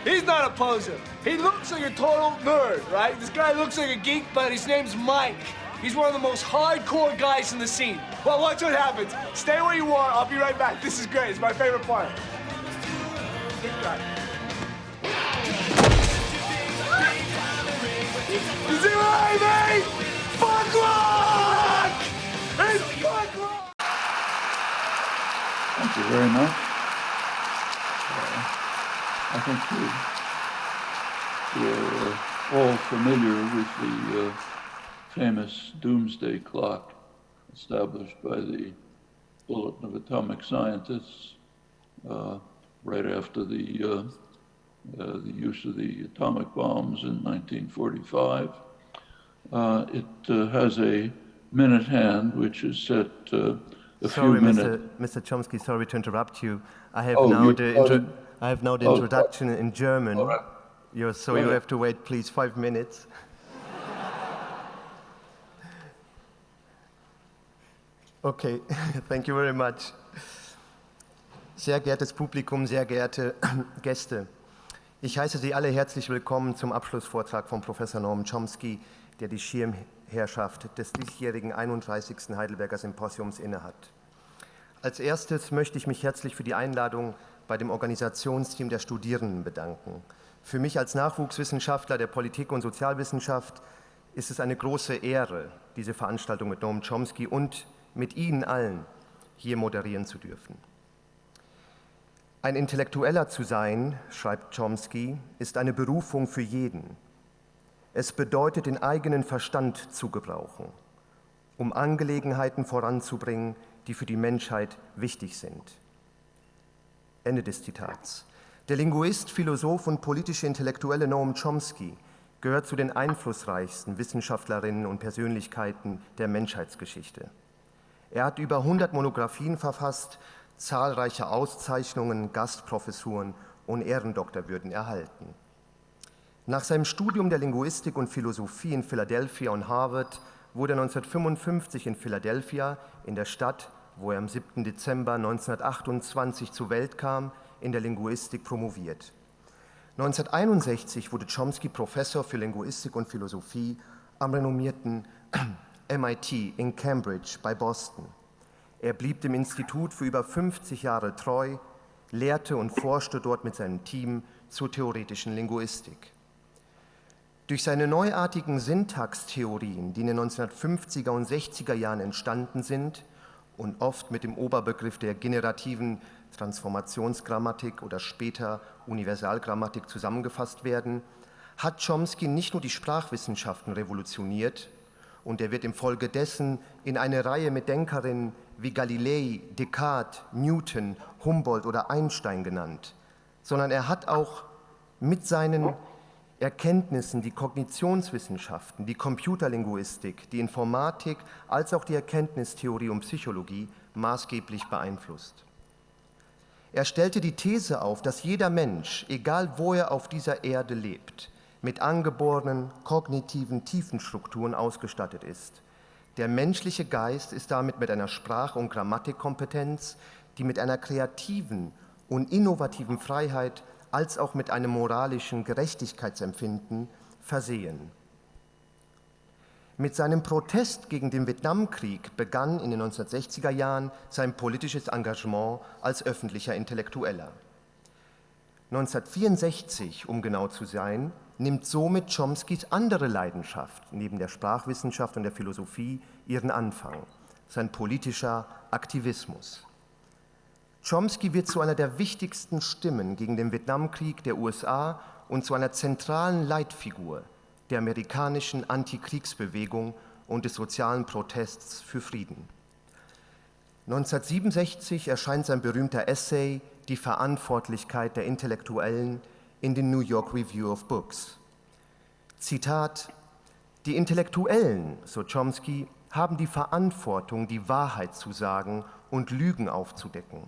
He's not a poser. He looks like a total nerd, right? This guy looks like a geek, but his name's Mike. He's one of the most hardcore guys in the scene. Well, watch what happens. Stay where you are. I'll be right back. This is great. It's my favorite part. Good guy. You see what I mean? Fuck rock! It's fuck rock! Thank you very much. I think we're all familiar with the famous doomsday clock established by the Bulletin of Atomic Scientists right after the use of the atomic bombs in 1945. It has a minute hand, which is set a few minutes. Mr. Chomsky, sorry to interrupt you. I have now the introduction in German. Right. You have to wait, please, 5 minutes. Okay, thank you very much. Sehr geehrtes Publikum, sehr geehrte Gäste. Ich heiße Sie alle herzlich willkommen zum Abschlussvortrag von Professor Noam Chomsky, der die Schirmherrschaft des diesjährigen 31. Heidelberger Symposiums innehat. Als erstes möchte ich mich herzlich für die Einladung bei dem Organisationsteam der Studierenden bedanken. Für mich als Nachwuchswissenschaftler der Politik- und Sozialwissenschaft ist es eine große Ehre, diese Veranstaltung mit Noam Chomsky und mit Ihnen allen hier moderieren zu dürfen. Ein Intellektueller zu sein, schreibt Chomsky, ist eine Berufung für jeden. Es bedeutet, den eigenen Verstand zu gebrauchen, um Angelegenheiten voranzubringen, die für die Menschheit wichtig sind. Ende des Zitats. Der Linguist, Philosoph und politische Intellektuelle Noam Chomsky gehört zu den einflussreichsten Wissenschaftlerinnen und Persönlichkeiten der Menschheitsgeschichte. Er hat über 100 Monographien verfasst, zahlreiche Auszeichnungen, Gastprofessuren und Ehrendoktorwürden erhalten. Nach seinem Studium der Linguistik und Philosophie in Philadelphia und Harvard wurde er 1955 in Philadelphia, in der Stadt, wo er am 7. Dezember 1928 zur Welt kam, in der Linguistik promoviert. 1961 wurde Chomsky Professor für Linguistik und Philosophie am renommierten MIT in Cambridge bei Boston. Er blieb dem Institut für über 50 Jahre treu, lehrte und forschte dort mit seinem Team zur theoretischen Linguistik. Durch seine neuartigen Syntaxtheorien, die in den 1950er und 60er Jahren entstanden sind und oft mit dem Oberbegriff der generativen Transformationsgrammatik oder später Universalgrammatik zusammengefasst werden, hat Chomsky nicht nur die Sprachwissenschaften revolutioniert, und er wird infolgedessen in eine Reihe mit Denkerinnen wie Galilei, Descartes, Newton, Humboldt oder Einstein genannt, sondern er hat auch mit seinen Erkenntnissen die Kognitionswissenschaften, die Computerlinguistik, die Informatik als auch die Erkenntnistheorie und Psychologie maßgeblich beeinflusst. Er stellte die These auf, dass jeder Mensch, egal wo er auf dieser Erde lebt, mit angeborenen kognitiven Tiefenstrukturen ausgestattet ist. Der menschliche Geist ist damit mit einer Sprach- und Grammatikkompetenz, die mit einer kreativen und innovativen Freiheit als auch mit einem moralischen Gerechtigkeitsempfinden versehen. Mit seinem Protest gegen den Vietnamkrieg begann in den 1960er Jahren sein politisches Engagement als öffentlicher Intellektueller. 1964, um genau zu sein, nimmt somit Chomskys andere Leidenschaft neben der Sprachwissenschaft und der Philosophie ihren Anfang, sein politischer Aktivismus. Chomsky wird zu einer der wichtigsten Stimmen gegen den Vietnamkrieg der USA und zu einer zentralen Leitfigur der amerikanischen Antikriegsbewegung und des sozialen Protests für Frieden. 1967 erscheint sein berühmter Essay »Die Verantwortlichkeit der Intellektuellen« in den New York Review of Books. Zitat: Die Intellektuellen, so Chomsky, haben die Verantwortung, die Wahrheit zu sagen und Lügen aufzudecken.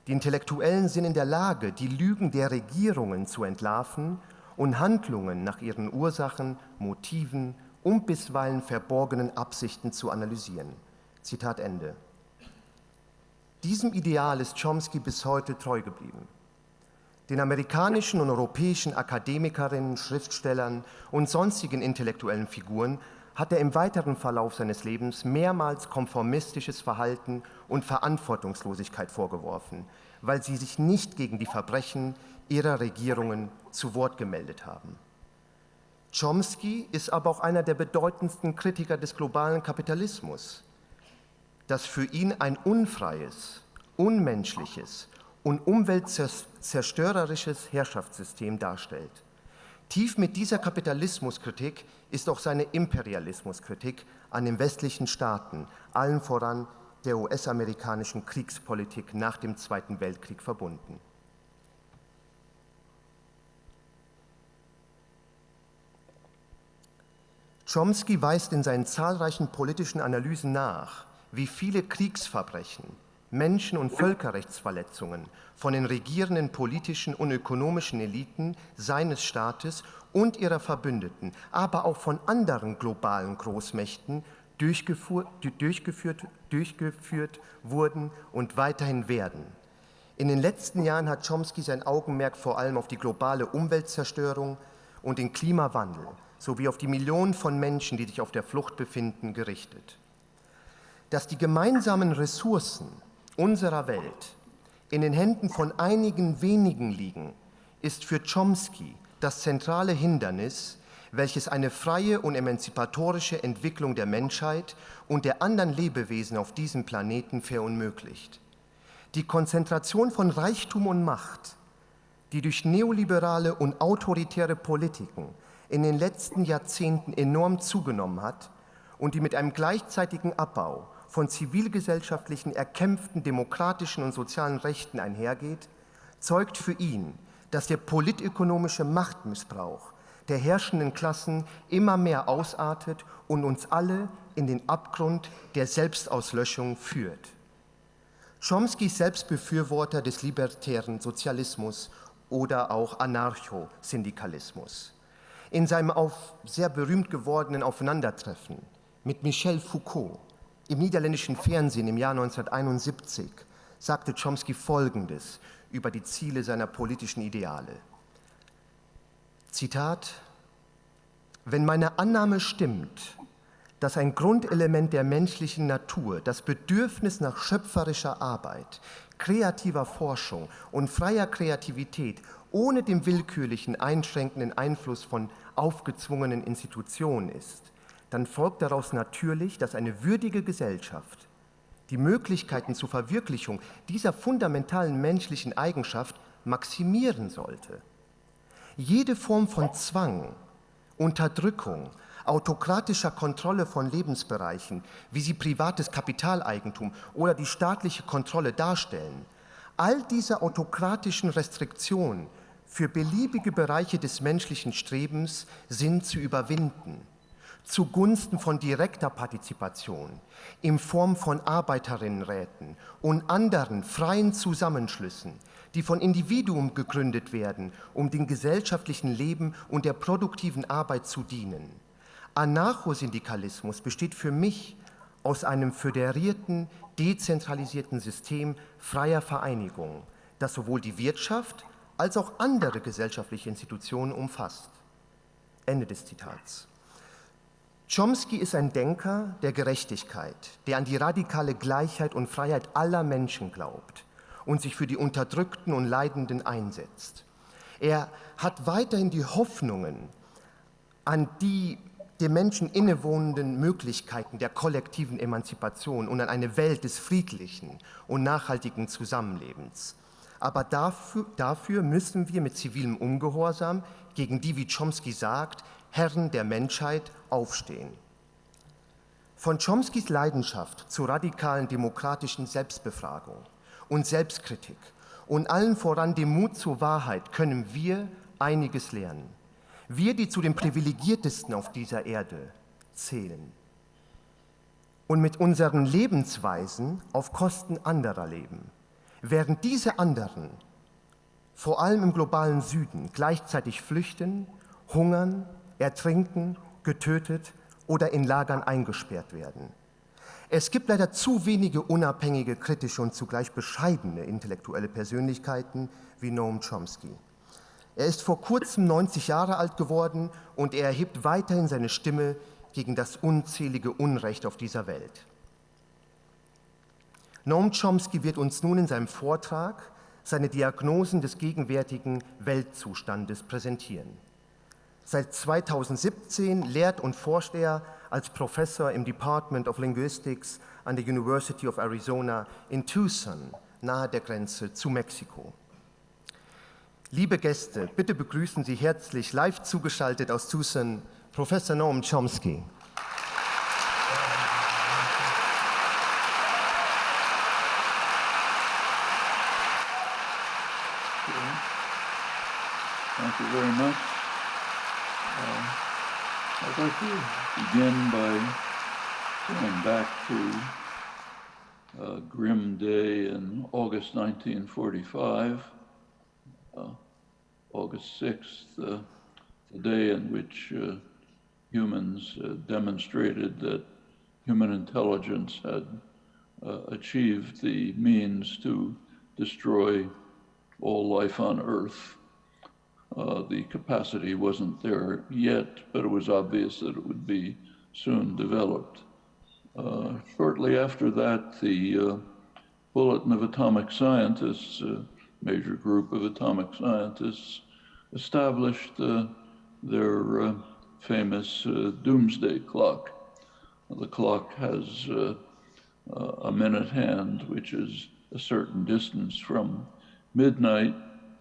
Die Intellektuellen sind in der Lage, die Lügen der Regierungen zu entlarven und Handlungen nach ihren Ursachen, Motiven und bisweilen verborgenen Absichten zu analysieren. Zitat Ende. Diesem Ideal ist Chomsky bis heute treu geblieben. Den amerikanischen und europäischen Akademikerinnen, Schriftstellern und sonstigen intellektuellen Figuren hat er im weiteren Verlauf seines Lebens mehrmals konformistisches Verhalten und Verantwortungslosigkeit vorgeworfen, weil sie sich nicht gegen die Verbrechen ihrer Regierungen zu Wort gemeldet haben. Chomsky ist aber auch einer der bedeutendsten Kritiker des globalen Kapitalismus, das für ihn ein unfreies, unmenschliches und umweltzerstörerisches Herrschaftssystem darstellt. Tief mit dieser Kapitalismuskritik ist auch seine Imperialismuskritik an den westlichen Staaten, allen voran der US-amerikanischen Kriegspolitik nach dem Zweiten Weltkrieg verbunden. Chomsky weist in seinen zahlreichen politischen Analysen nach, wie viele Kriegsverbrechen, Menschen- und Völkerrechtsverletzungen von den regierenden politischen und ökonomischen Eliten seines Staates und ihrer Verbündeten, aber auch von anderen globalen Großmächten durchgeführt wurden und weiterhin werden. In den letzten Jahren hat Chomsky sein Augenmerk vor allem auf die globale Umweltzerstörung und den Klimawandel sowie auf die Millionen von Menschen, die sich auf der Flucht befinden, gerichtet. Dass die gemeinsamen Ressourcen unserer Welt in den Händen von einigen wenigen liegen, ist für Chomsky das zentrale Hindernis, welches eine freie und emanzipatorische Entwicklung der Menschheit und der anderen Lebewesen auf diesem Planeten verunmöglicht. Die Konzentration von Reichtum und Macht, die durch neoliberale und autoritäre Politiken in den letzten Jahrzehnten enorm zugenommen hat und die mit einem gleichzeitigen Abbau von zivilgesellschaftlichen erkämpften demokratischen und sozialen Rechten einhergeht, zeugt für ihn, dass der politökonomische Machtmissbrauch der herrschenden Klassen immer mehr ausartet und uns alle in den Abgrund der Selbstauslöschung führt. Chomsky ist selbst Befürworter des libertären Sozialismus oder auch Anarcho-Syndikalismus. In seinem sehr berühmt gewordenen Aufeinandertreffen mit Michel Foucault im niederländischen Fernsehen im Jahr 1971 sagte Chomsky Folgendes über die Ziele seiner politischen Ideale. Zitat: Wenn meine Annahme stimmt, dass ein Grundelement der menschlichen Natur, das Bedürfnis nach schöpferischer Arbeit, kreativer Forschung und freier Kreativität ohne den willkürlichen, einschränkenden Einfluss von aufgezwungenen Institutionen ist, dann folgt daraus natürlich, dass eine würdige Gesellschaft die Möglichkeiten zur Verwirklichung dieser fundamentalen menschlichen Eigenschaft maximieren sollte. Jede Form von Zwang, Unterdrückung, autokratischer Kontrolle von Lebensbereichen, wie sie privates Kapitaleigentum oder die staatliche Kontrolle darstellen, all diese autokratischen Restriktionen für beliebige Bereiche des menschlichen Strebens sind zu überwinden, zugunsten von direkter Partizipation in Form von Arbeiterinnenräten und anderen freien Zusammenschlüssen, die von Individuen gegründet werden, um dem gesellschaftlichen Leben und der produktiven Arbeit zu dienen. Anarchosyndikalismus besteht für mich aus einem föderierten, dezentralisierten System freier Vereinigung, das sowohl die Wirtschaft als auch andere gesellschaftliche Institutionen umfasst. Ende des Zitats. Chomsky ist ein Denker der Gerechtigkeit, der an die radikale Gleichheit und Freiheit aller Menschen glaubt und sich für die Unterdrückten und Leidenden einsetzt. Er hat weiterhin die Hoffnungen an die dem Menschen innewohnenden Möglichkeiten der kollektiven Emanzipation und an eine Welt des friedlichen und nachhaltigen Zusammenlebens. Aber dafür müssen wir mit zivilem Ungehorsam gegen die, wie Chomsky sagt, Herren der Menschheit aufstehen. Von Chomskys Leidenschaft zur radikalen demokratischen Selbstbefragung und Selbstkritik und allen voran dem Mut zur Wahrheit können wir einiges lernen. Wir, die zu den Privilegiertesten auf dieser Erde zählen und mit unseren Lebensweisen auf Kosten anderer leben, während diese anderen, vor allem im globalen Süden, gleichzeitig flüchten, hungern, ertrinken, getötet oder in Lagern eingesperrt werden. Es gibt leider zu wenige unabhängige, kritische und zugleich bescheidene intellektuelle Persönlichkeiten wie Noam Chomsky. Er ist vor kurzem 90 Jahre alt geworden und er erhebt weiterhin seine Stimme gegen das unzählige Unrecht auf dieser Welt. Noam Chomsky wird uns nun in seinem Vortrag seine Diagnosen des gegenwärtigen Weltzustandes präsentieren. Seit 2017 lehrt und forscht er als Professor im Department of Linguistics an der University of Arizona in Tucson, nahe der Grenze zu Mexiko. Liebe Gäste, bitte begrüßen Sie herzlich live zugeschaltet aus Tucson Professor Noam Chomsky. Thank you very much. I'd like to begin by going back to a grim day in August 1945, August 6th, the day in which humans demonstrated that human intelligence had achieved the means to destroy all life on Earth. The capacity wasn't there yet, but it was obvious that it would be soon developed. Shortly after that, the Bulletin of Atomic Scientists, a major group of atomic scientists, established their famous doomsday clock. The clock has a minute hand, which is a certain distance from midnight.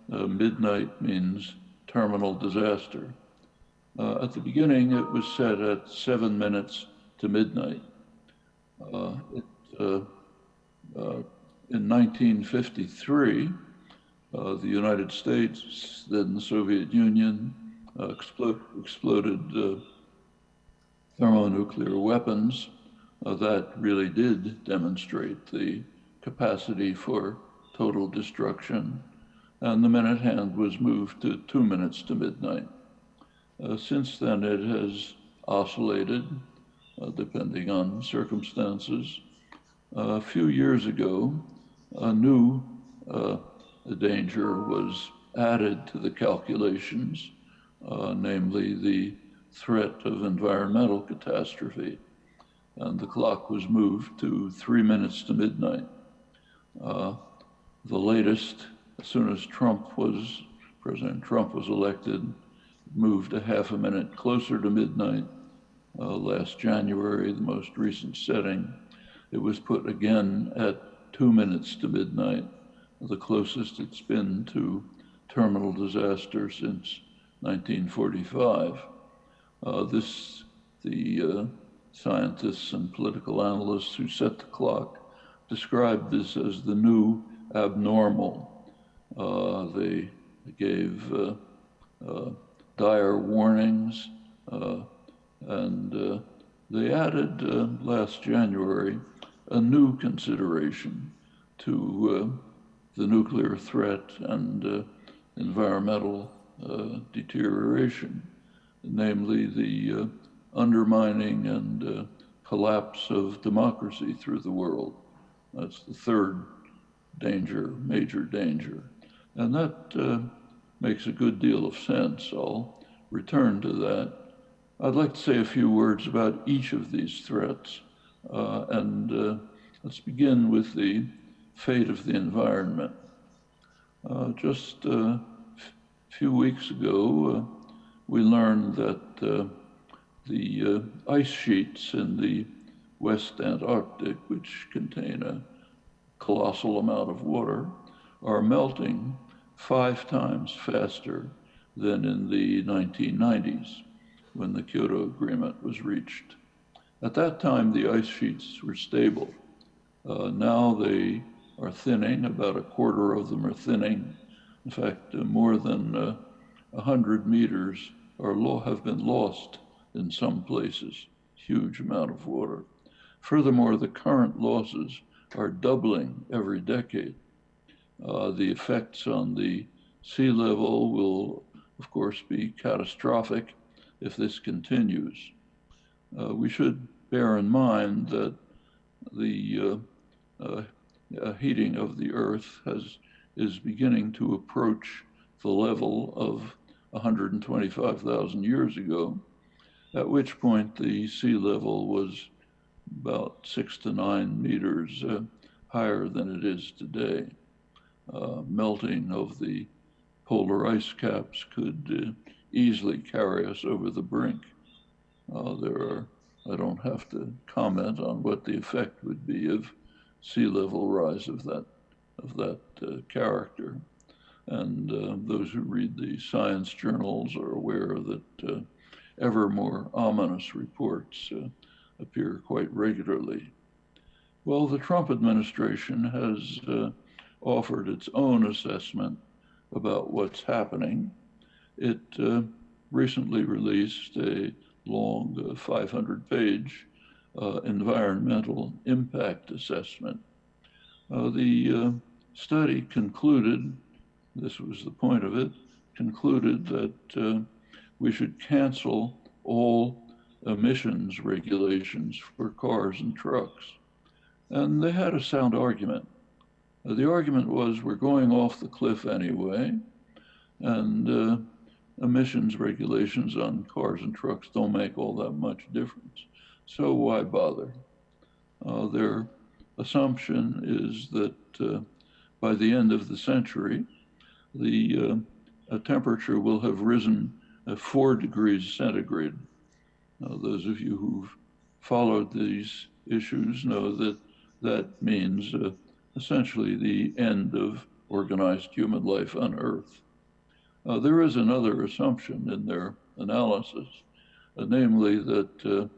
Midnight means terminal disaster. At the beginning, it was set at 7 minutes to midnight. In 1953, the United States, then the Soviet Union, exploded thermonuclear weapons that really did demonstrate the capacity for total destruction. And the minute hand was moved to 2 minutes to midnight. Since then, it has oscillated, depending on circumstances. A few years ago, a new danger was added to the calculations, namely the threat of environmental catastrophe. And the clock was moved to 3 minutes to midnight. The latest, as soon as President Trump was elected, moved a half a minute closer to midnight. Last January, the most recent setting, it was put again at 2 minutes to midnight, the closest it's been to terminal disaster since 1945. The scientists and political analysts who set the clock described this as the new abnormal. They gave dire warnings, and they added last January a new consideration to the nuclear threat and environmental deterioration, namely the undermining and collapse of democracy through the world. That's the third danger, major danger. And that makes a good deal of sense. I'll return to that. I'd like to say a few words about each of these threats. Let's begin with the fate of the environment. Just a few weeks ago, we learned that the ice sheets in the West Antarctic, which contain a colossal amount of water, are melting 5 times faster than in the 1990s, when the Kyoto Agreement was reached. At that time, the ice sheets were stable. Now they are thinning, about a quarter of them are thinning. In fact, more than 100 meters have been lost in some places, huge amount of water. Furthermore, the current losses are doubling every decade. The effects on the sea level will, of course, be catastrophic if this continues. We should bear in mind that the heating of the Earth is beginning to approach the level of 125,000 years ago, at which point the sea level was about 6 to 9 meters higher than it is today. Melting of the polar ice caps could easily carry us over the brink. I don't have to comment on what the effect would be of sea level rise of that character. And those who read the science journals are aware that ever more ominous reports appear quite regularly. Well, the Trump administration has offered its own assessment about what's happening. It recently released a long 500-page environmental impact assessment. The study concluded, this was the point of it, concluded that we should cancel all emissions regulations for cars and trucks. And they had a sound argument. The argument was we're going off the cliff anyway, and emissions regulations on cars and trucks don't make all that much difference. So why bother? Their assumption is that by the end of the century, the temperature will have risen 4 degrees centigrade. Those of you who've followed these issues know that that means essentially the end of organized human life on Earth. There is another assumption in their analysis, namely that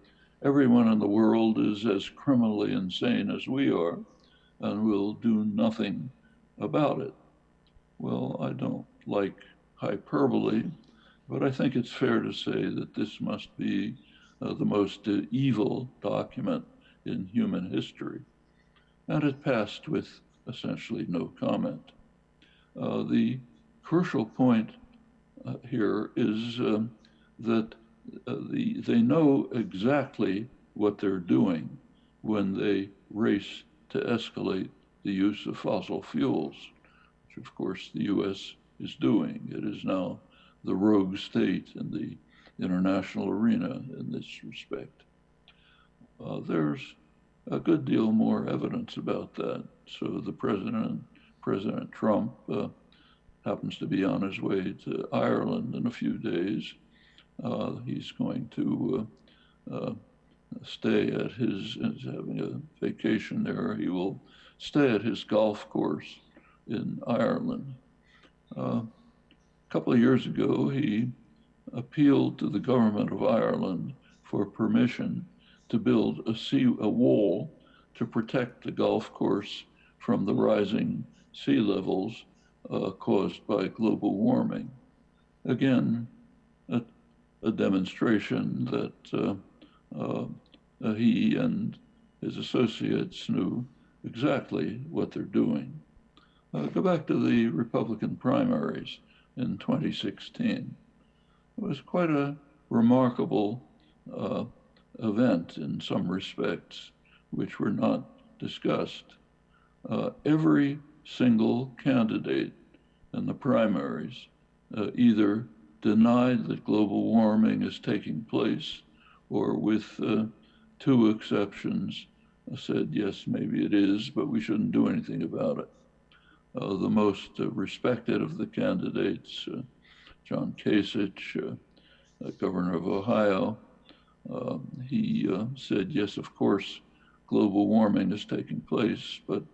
everyone in the world is as criminally insane as we are and will do nothing about it. Well, I don't like hyperbole, but I think it's fair to say that this must be the most evil document in human history. And it passed with essentially no comment. The crucial point here is that they know exactly what they're doing when they race to escalate the use of fossil fuels, which of course the US is doing. It is now the rogue state in the international arena in this respect. There's a good deal more evidence about that. So the President Trump happens to be on his way to Ireland in a few days. He's going to stay at he's having a vacation there. He will stay at his golf course in Ireland. A couple of years ago, he appealed to the government of Ireland for permission to build a wall to protect the golf course from the rising sea levels caused by global warming. Again, a demonstration that he and his associates knew exactly what they're doing. Go back to the Republican primaries in 2016. It was quite a remarkable event in some respects, which were not discussed. Every single candidate in the primaries either denied that global warming is taking place, or with 2 exceptions, said, yes, maybe it is, but we shouldn't do anything about it. The most respected of the candidates, John Kasich, governor of Ohio, he said, yes, of course, global warming is taking place, but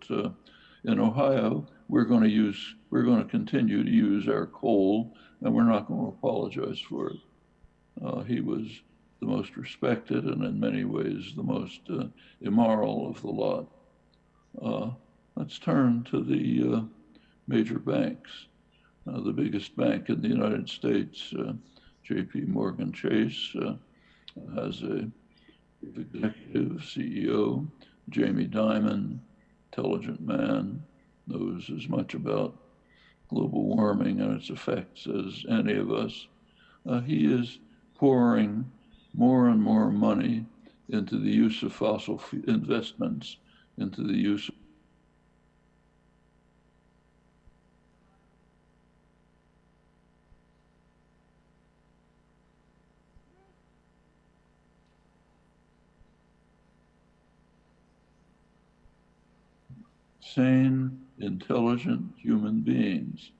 in Ohio, we're going to continue to use our coal, and we're not going to apologize for it. He was the most respected and in many ways the most immoral of the lot. Let's turn to the major banks. The biggest bank in the United States, JP Morgan Chase, has a executive CEO, Jamie Dimon, intelligent man, knows as much about global warming and its effects as any of us. He is pouring more and more money into the use of fossil investments into the use of sane, intelligent human beings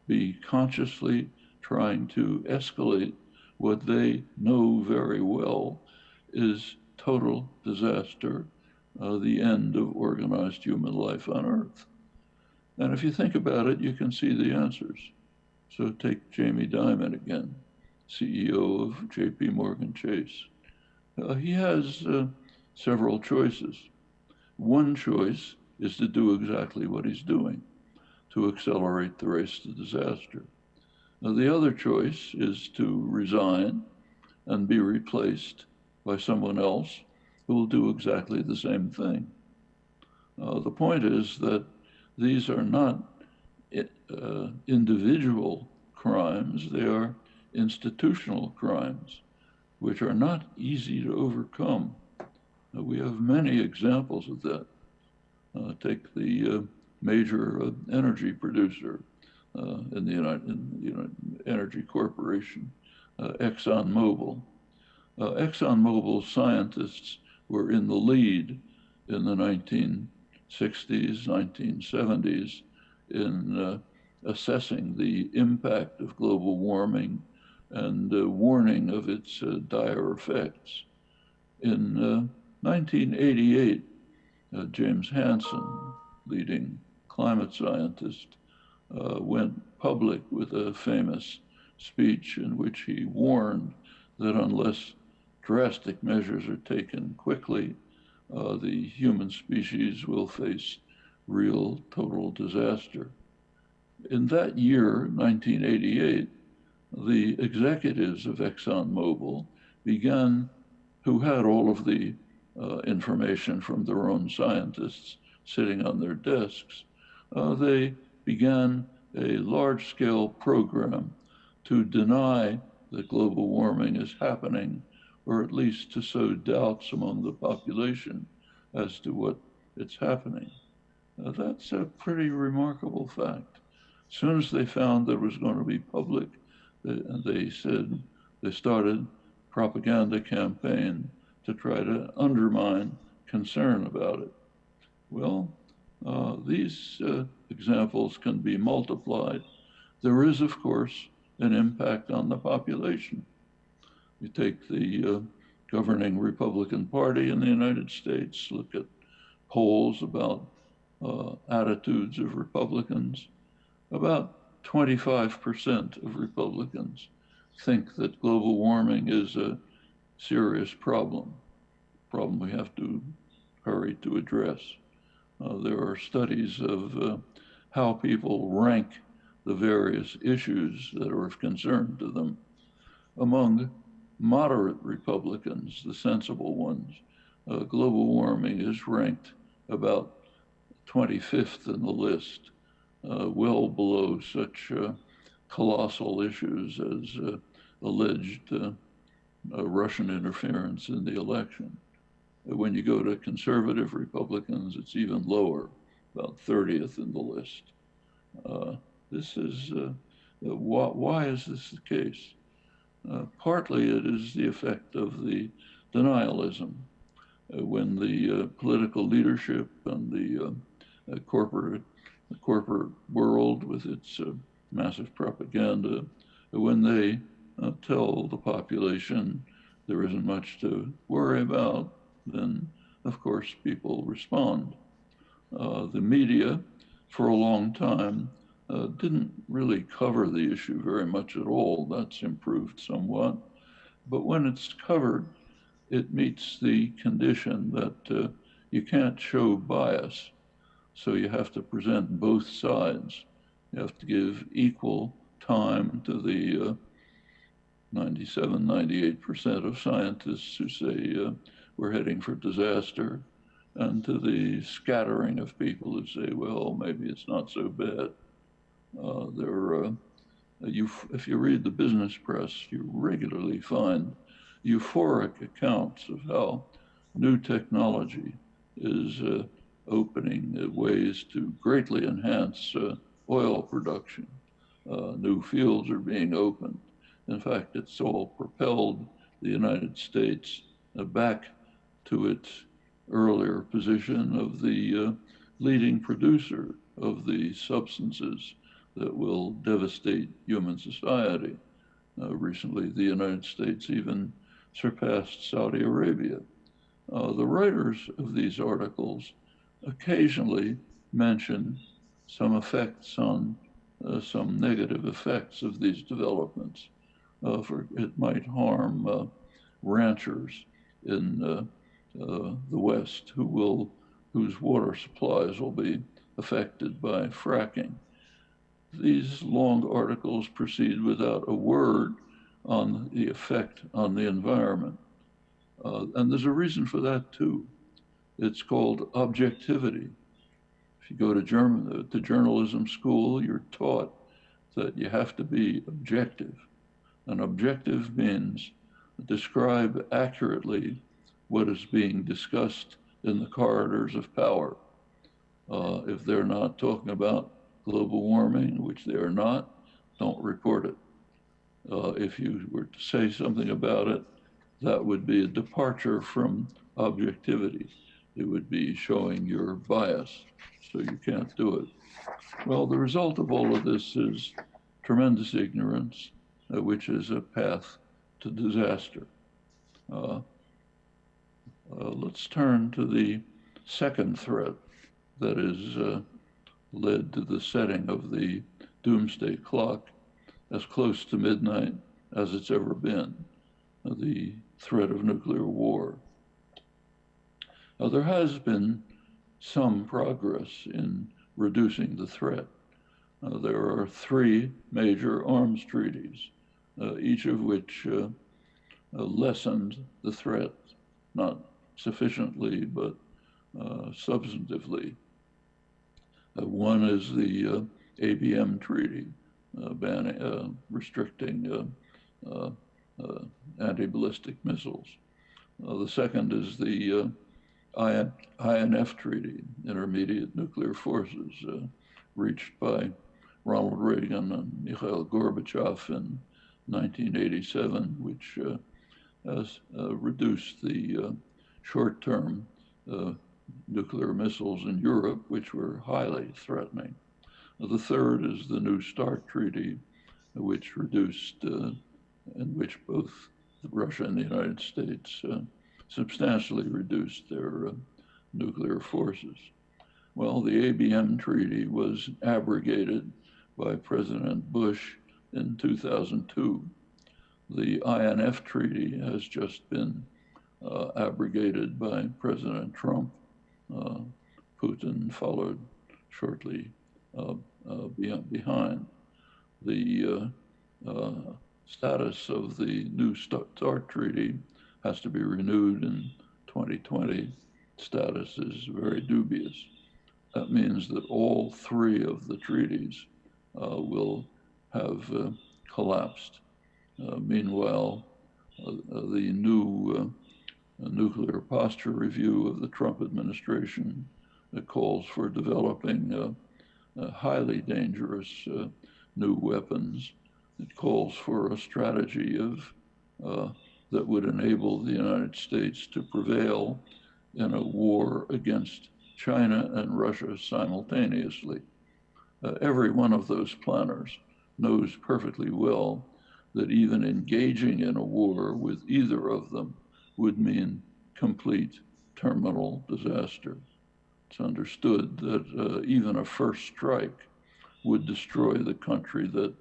be consciously trying to escalate what they know very well is total disaster, the end of organized human life on Earth. And if you think about it, you can see the answers. So take Jamie Dimon again, CEO of JP Morgan Chase. He has several choices. One choice is to do exactly what he's doing, to accelerate the race to disaster. Now, the other choice is to resign and be replaced by someone else who will do exactly the same thing. The point is that these are not individual crimes, they are institutional crimes, which are not easy to overcome. We have many examples of that. Take the major energy producer in the United Energy Corporation, ExxonMobil. ExxonMobil scientists were in the lead in the 1960s, 1970s in assessing the impact of global warming and warning of its dire effects. In 1988, James Hansen, leading climate scientist, went public with a famous speech in which he warned that unless drastic measures are taken quickly, the human species will face real total disaster. In that year, 1988, the executives of ExxonMobil began, who had all of the information from their own scientists sitting on their desks, they began a large-scale program to deny that global warming is happening, or at least to sow doubts among the population as to what it's happening. That's a pretty remarkable fact. As soon as they found that it was going to be public, they started propaganda campaign to try to undermine concern about it. Well, these examples can be multiplied. There is, of course, an impact on the population. You take the governing Republican Party in the United States, look at polls about attitudes of Republicans. About 25% of Republicans think that global warming is a serious problem we have to hurry to address. There are studies of how people rank the various issues that are of concern to them. Among moderate Republicans, the sensible ones, global warming is ranked about 25th in the list, well below such colossal issues as alleged Russian interference in the election. When you go to conservative Republicans, it's even lower, about 30th in the list. This is, why is this the case? Partly it is the effect of the denialism. When the political leadership and the corporate world with its massive propaganda, when they tell the population there isn't much to worry about, then of course people respond. The media for a long time didn't really cover the issue very much at all. That's improved somewhat. But when it's covered, it meets the condition that you can't show bias. So you have to present both sides. You have to give equal time to the 97, 98% of scientists who say we're heading for disaster, and to the scattering of people who say, well, maybe it's not so bad. If you read the business press, you regularly find euphoric accounts of how new technology is opening ways to greatly enhance oil production. New fields are being opened. In fact, it's all propelled the United States back to its earlier position of the leading producer of the substances that will devastate human society. Recently, the United States even surpassed Saudi Arabia. The writers of these articles occasionally mention some effects on some negative effects of these developments. For it might harm ranchers in the West whose water supplies will be affected by fracking. These long articles proceed without a word on the effect on the environment. And there's a reason for that too. It's called objectivity. If you go to journalism school, you're taught that you have to be objective. And objective means describe accurately what is being discussed in the corridors of power. If they're not talking about global warming, which they are not, don't report it. If you were to say something about it, that would be a departure from objectivity. It would be showing your bias, so you can't do it. Well, the result of all of this is tremendous ignorance, which is a path to disaster. Let's turn to the second threat that is led to the setting of the doomsday clock as close to midnight as it's ever been, the threat of nuclear war. Now, there has been some progress in reducing the threat. There are 3 major arms treaties, each of which lessened the threat, not sufficiently, but substantively. One is the ABM treaty, restricting anti-ballistic missiles. The second is the INF treaty, Intermediate Nuclear Forces, reached by Ronald Reagan and Mikhail Gorbachev in 1987, which has reduced the short-term nuclear missiles in Europe, which were highly threatening. The third is the New START treaty, which reduced, in which both Russia and the United States substantially reduced their nuclear forces. Well, the ABM treaty was abrogated by President Bush in 2002. The INF treaty has just been abrogated by President Trump. Putin followed shortly behind. The status of the New START treaty has to be renewed in 2020. Status is very dubious. That means that all 3 of the treaties will have collapsed. Meanwhile, the new nuclear posture review of the Trump administration calls for developing highly dangerous new weapons. It calls for a strategy that would enable the United States to prevail in a war against China and Russia simultaneously. Every one of those planners knows perfectly well that even engaging in a war with either of them would mean complete terminal disaster. It's understood that even a first strike would destroy the country that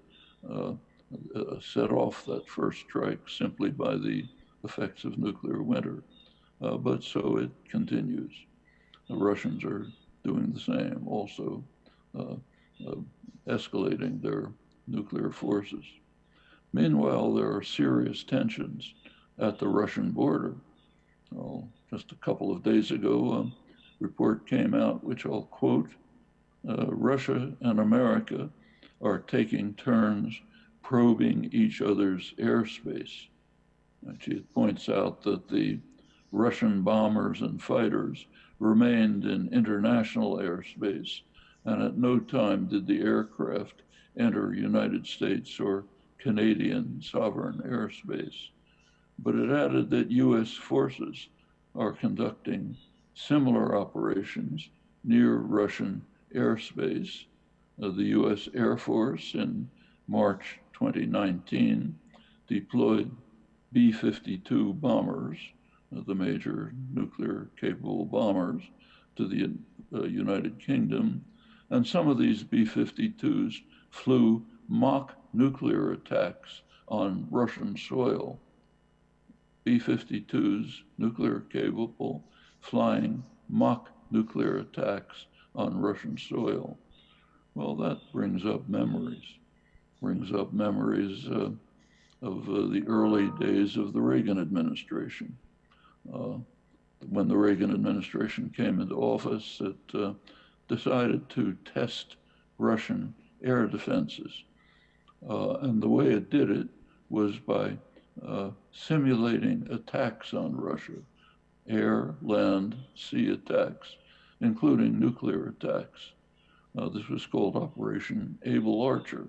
set off that first strike simply by the effects of nuclear winter. But so it continues. The Russians are doing the same, also escalating their nuclear forces. Meanwhile, there are serious tensions at the Russian border. Well, just a couple of days ago, a report came out, which I'll quote, Russia and America are taking turns probing each other's airspace. Actually, it points out that the Russian bombers and fighters remained in international airspace, and at no time did the aircraft enter United States or Canadian sovereign airspace. But it added that US forces are conducting similar operations near Russian airspace. The US Air Force in March 2019 deployed B-52 bombers, the major nuclear-capable bombers, to the United Kingdom, and some of these B-52s flew mock nuclear attacks on Russian soil. B-52s, nuclear-capable, flying mock nuclear attacks on Russian soil. Well, that brings up memories of the early days of the Reagan administration. When the Reagan administration came into office, it decided to test Russian air defenses. And the way it did it was by simulating attacks on Russia, air, land, sea attacks, including nuclear attacks. This was called Operation Able Archer.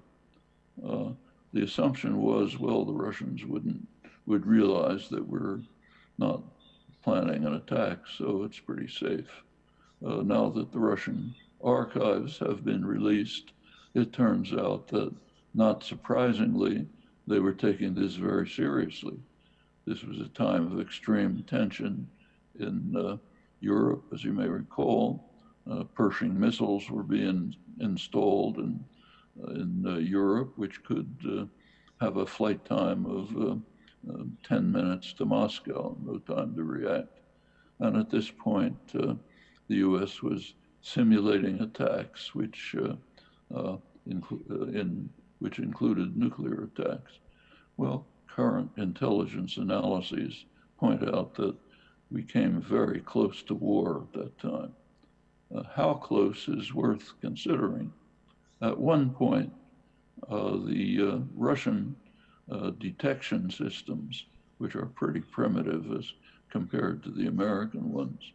The assumption was, well, the Russians would realize that we're not planning an attack, so it's pretty safe. Now that the Russian archives have been released, it turns out that, not surprisingly, they were taking this very seriously. This was a time of extreme tension in Europe, as you may recall. Pershing missiles were being installed in Europe, which could have a flight time of 10 minutes to Moscow, no time to react. And at this point, the US was simulating attacks which included nuclear attacks. Well, current intelligence analyses point out that we came very close to war at that time. How close is worth considering. At one point, the Russian detection systems, which are pretty primitive as compared to the American ones,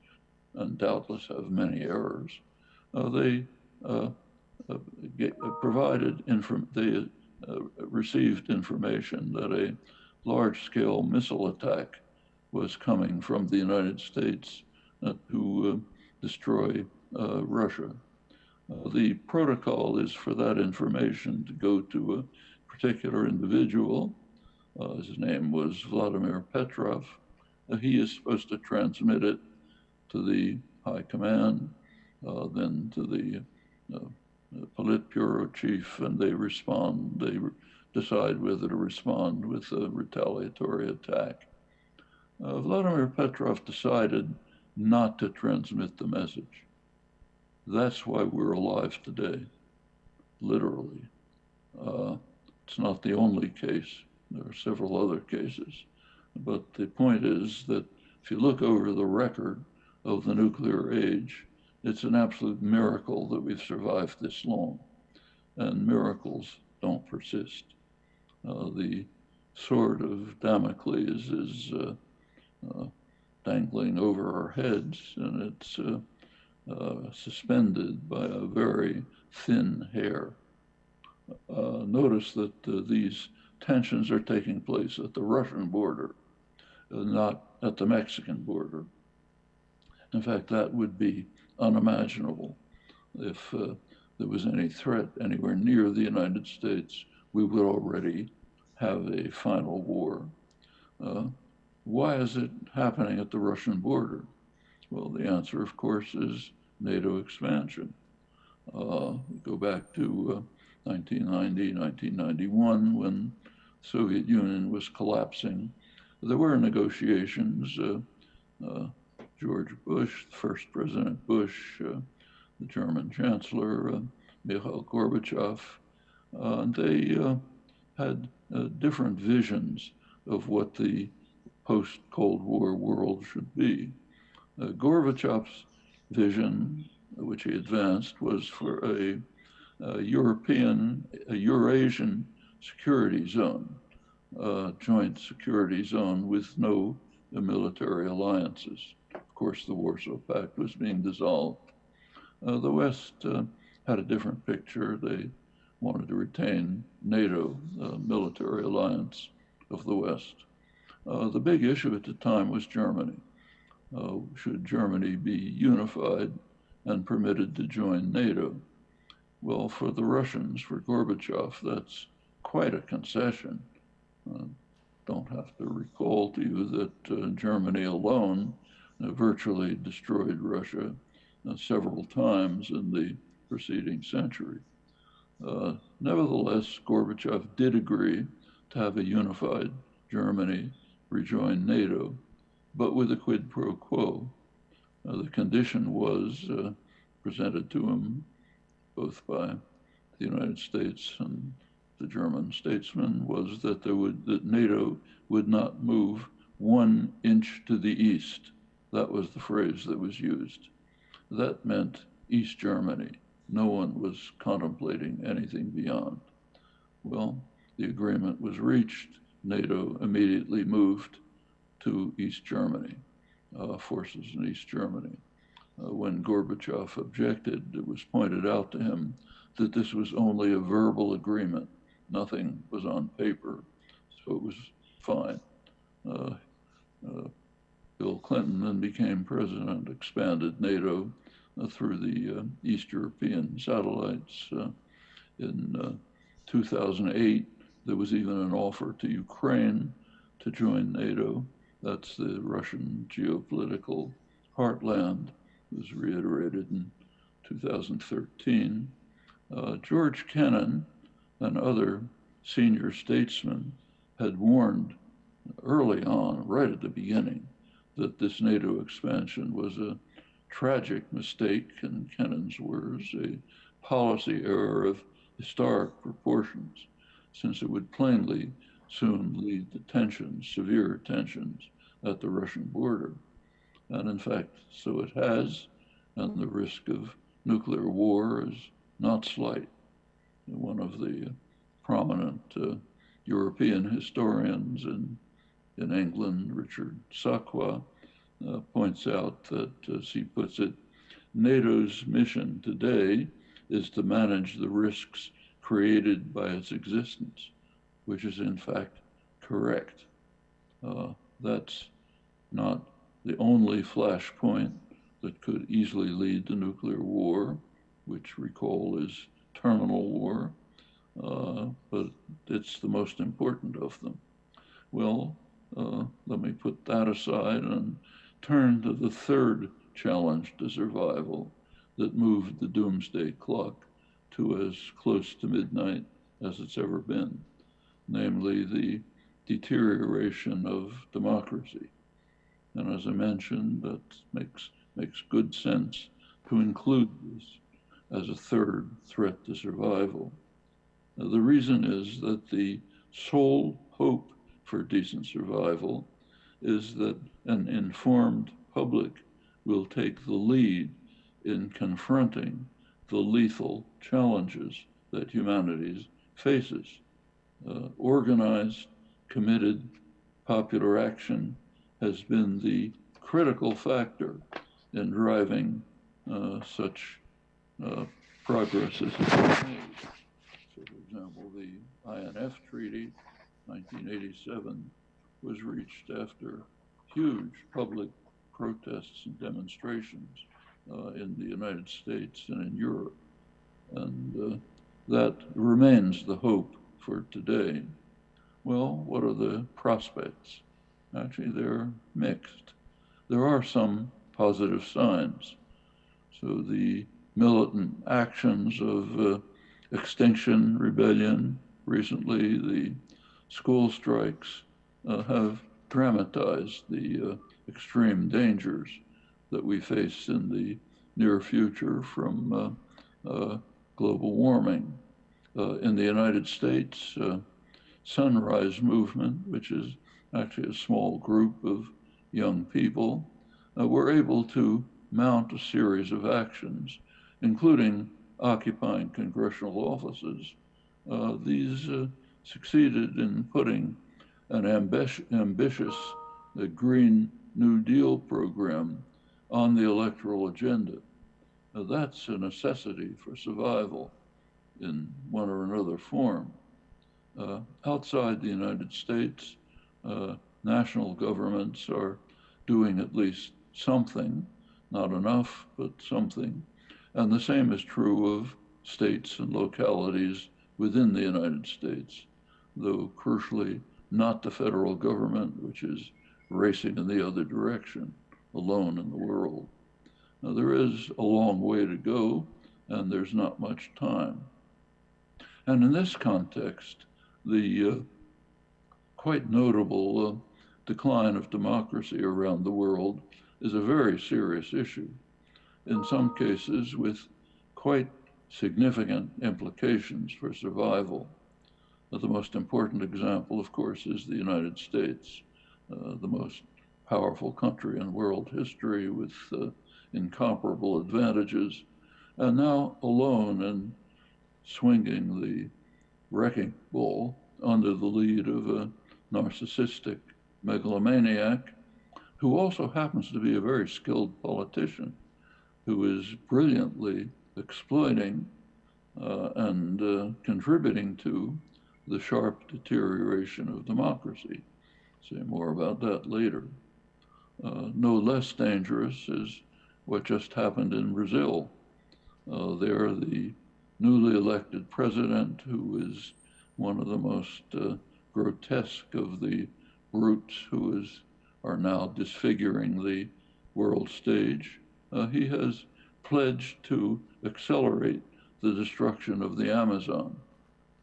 and doubtless have many errors, they received information that a large-scale missile attack was coming from the United States to destroy Russia. The protocol is for that information to go to a particular individual. His name was Vladimir Petrov. He is supposed to transmit it to the high command, then to the Politburo chief, and they respond. They decide whether to respond with a retaliatory attack. Vladimir Petrov decided not to transmit the message. That's why we're alive today, literally. It's not the only case. There are several other cases. But the point is that if you look over the record of the nuclear age, it's an absolute miracle that we've survived this long. And miracles don't persist. The sword of Damocles is dangling over our heads, and it's suspended by a very thin hair. Notice that these tensions are taking place at the Russian border, not at the Mexican border. In fact, that would be unimaginable. If there was any threat anywhere near the United States, we would already have a final war. Why is it happening at the Russian border? Well, the answer, of course, is NATO expansion. Go back to 1990, 1991, when the Soviet Union was collapsing. There were negotiations. George Bush, the first President Bush, the German Chancellor, Mikhail Gorbachev, and they had different visions of what the post-Cold War world should be. Gorbachev's vision, which he advanced, was for a Eurasian security zone, joint security zone with no military alliances. Of course, the Warsaw Pact was being dissolved. The West had a different picture. They wanted to retain NATO, the military alliance of the West. The big issue at the time was Germany. Should Germany be unified and permitted to join NATO? Well, for the Russians, for Gorbachev, that's quite a concession. Don't have to recall to you that Germany alone virtually destroyed Russia several times in the preceding century. Nevertheless, Gorbachev did agree to have a unified Germany rejoin NATO, but with a quid pro quo. The condition was presented to him both by the United States and the German statesman, was that NATO would not move 1 inch to the east. That was the phrase that was used. That meant East Germany. No one was contemplating anything beyond. Well, the agreement was reached. NATO immediately moved to East Germany, forces in East Germany. When Gorbachev objected, it was pointed out to him that this was only a verbal agreement. Nothing was on paper, so it was fine. Bill Clinton then became president, expanded NATO through the East European satellites. In 2008, there was even an offer to Ukraine to join NATO. That's the Russian geopolitical heartland. It was reiterated in 2013. George Kennan and other senior statesmen had warned early on, right at the beginning, that this NATO expansion was a tragic mistake, in Kennan's words, a policy error of historic proportions, since it would plainly soon lead to tensions, severe tensions at the Russian border. And in fact, so it has, and the risk of nuclear war is not slight. One of the prominent European historians in England, Richard Sakwa, points out that, as he puts it, NATO's mission today is to manage the risks created by its existence, which is in fact correct. That's not the only flashpoint that could easily lead to nuclear war, which, recall, is terminal war, but it's the most important of them. Well, let me put that aside and turn to the third challenge to survival that moved the doomsday clock to as close to midnight as it's ever been, namely the deterioration of democracy. And as I mentioned, that makes good sense to include this as a third threat to survival. Now, the reason is that the sole hope for decent survival is that an informed public will take the lead in confronting the lethal challenges that humanity faces. Organized, committed, popular action has been the critical factor in driving such progress as has been made. So, for example, the INF Treaty, 1987, was reached after huge public protests and demonstrations in the United States and in Europe. And that remains the hope for today. Well, what are the prospects? Actually, they're mixed. There are some positive signs. So the militant actions of Extinction Rebellion, recently the school strikes, have dramatized the extreme dangers that we face in the near future from global warming. In the United States, Sunrise Movement, which is actually a small group of young people, were able to mount a series of actions, including occupying congressional offices. These succeeded in putting an ambitious Green New Deal program on the electoral agenda. That's a necessity for survival in one or another form. Outside the United States, national governments are doing at least something, not enough, but something. And the same is true of states and localities within the United States, though crucially not the federal government, which is racing in the other direction, alone in the world. Now, there is a long way to go, and there's not much time. And in this context, the quite notable decline of democracy around the world is a very serious issue, in some cases with quite significant implications for survival. The most important example, of course, is the United States, the most powerful country in world history with incomparable advantages, and now alone in swinging the wrecking ball under the lead of a narcissistic megalomaniac who also happens to be a very skilled politician who is brilliantly exploiting and contributing to the sharp deterioration of democracy. Say more about that later. No less dangerous is what just happened in Brazil. There, the newly elected president, who is one of the most grotesque of the brutes who are now disfiguring the world stage, he has pledged to accelerate the destruction of the Amazon,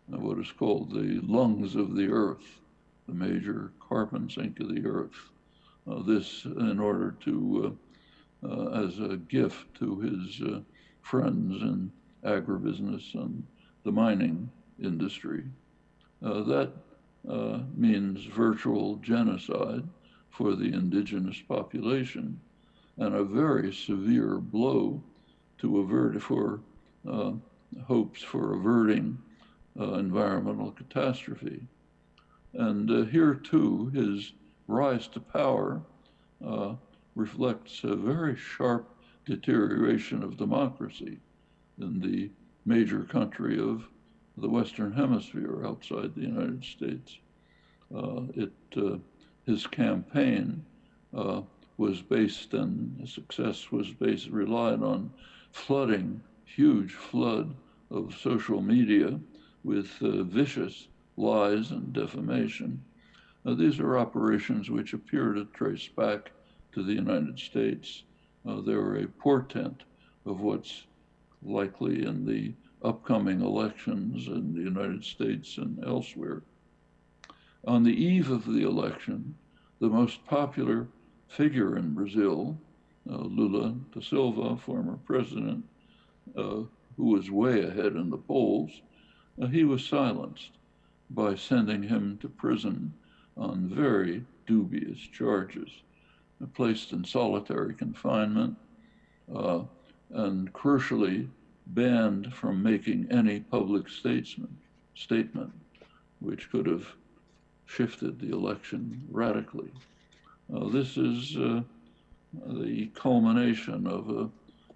what is called the lungs of the earth, the major carbon sink of the earth. This in order to, as a gift to his friends in agribusiness and the mining industry. That means virtual genocide for the indigenous population and a very severe blow to hopes for averting environmental catastrophe. And here too, his rise to power reflects a very sharp deterioration of democracy in the major country of the Western Hemisphere outside the United States. His campaign was based, and success was relied on flooding, huge flood of social media with vicious lies and defamation. These are operations which appear to trace back to the United States. They're a portent of what's likely in the upcoming elections in the United States and elsewhere. On the eve of the election, the most popular figure in Brazil, Lula da Silva, former president, who was way ahead in the polls, he was silenced by sending him to prison on very dubious charges, placed in solitary confinement, and crucially banned from making any public statement, which could have shifted the election radically. This is the culmination of a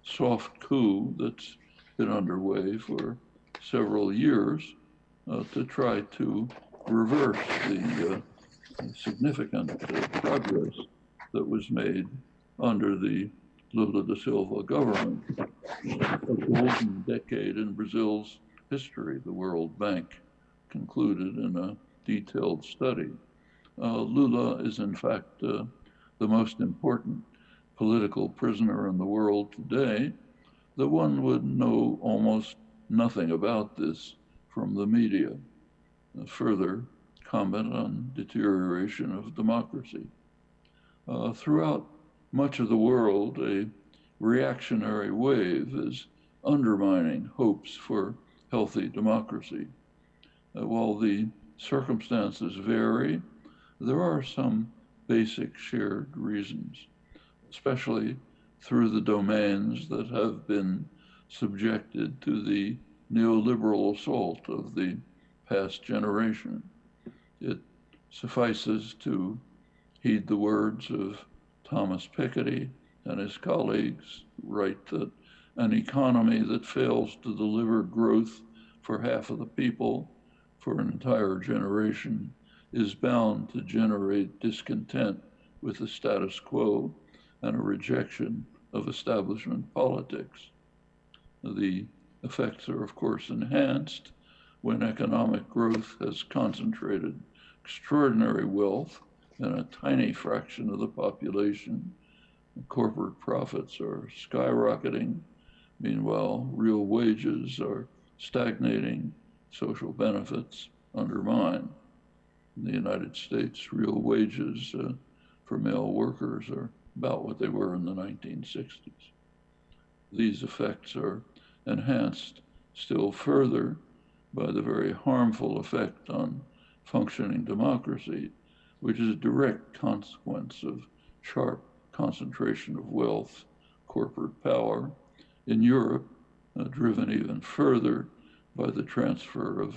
soft coup that's been underway for several years to try to reverse the significant progress that was made under the Lula da Silva government, a golden decade in Brazil's history, the World Bank concluded in a detailed study. Lula is in fact the most important political prisoner in the world today. The one would know almost nothing about this from the media. Further comment on deterioration of democracy. Throughout much of the world, a reactionary wave is undermining hopes for healthy democracy. While the circumstances vary, there are some basic shared reasons, especially through the domains that have been subjected to the neoliberal assault of the past generation. It suffices to heed the words of Thomas Piketty and his colleagues write that an economy that fails to deliver growth for half of the people for an entire generation is bound to generate discontent with the status quo and a rejection of establishment politics. The effects are, of course, enhanced when economic growth has concentrated extraordinary wealth in a tiny fraction of the population. Corporate profits are skyrocketing. Meanwhile, real wages are stagnating, social benefits undermined. In the United States, real wages for male workers are about what they were in the 1960s. These effects are enhanced still further by the very harmful effect on functioning democracy, which is a direct consequence of sharp concentration of wealth, corporate power in Europe, driven even further by the transfer of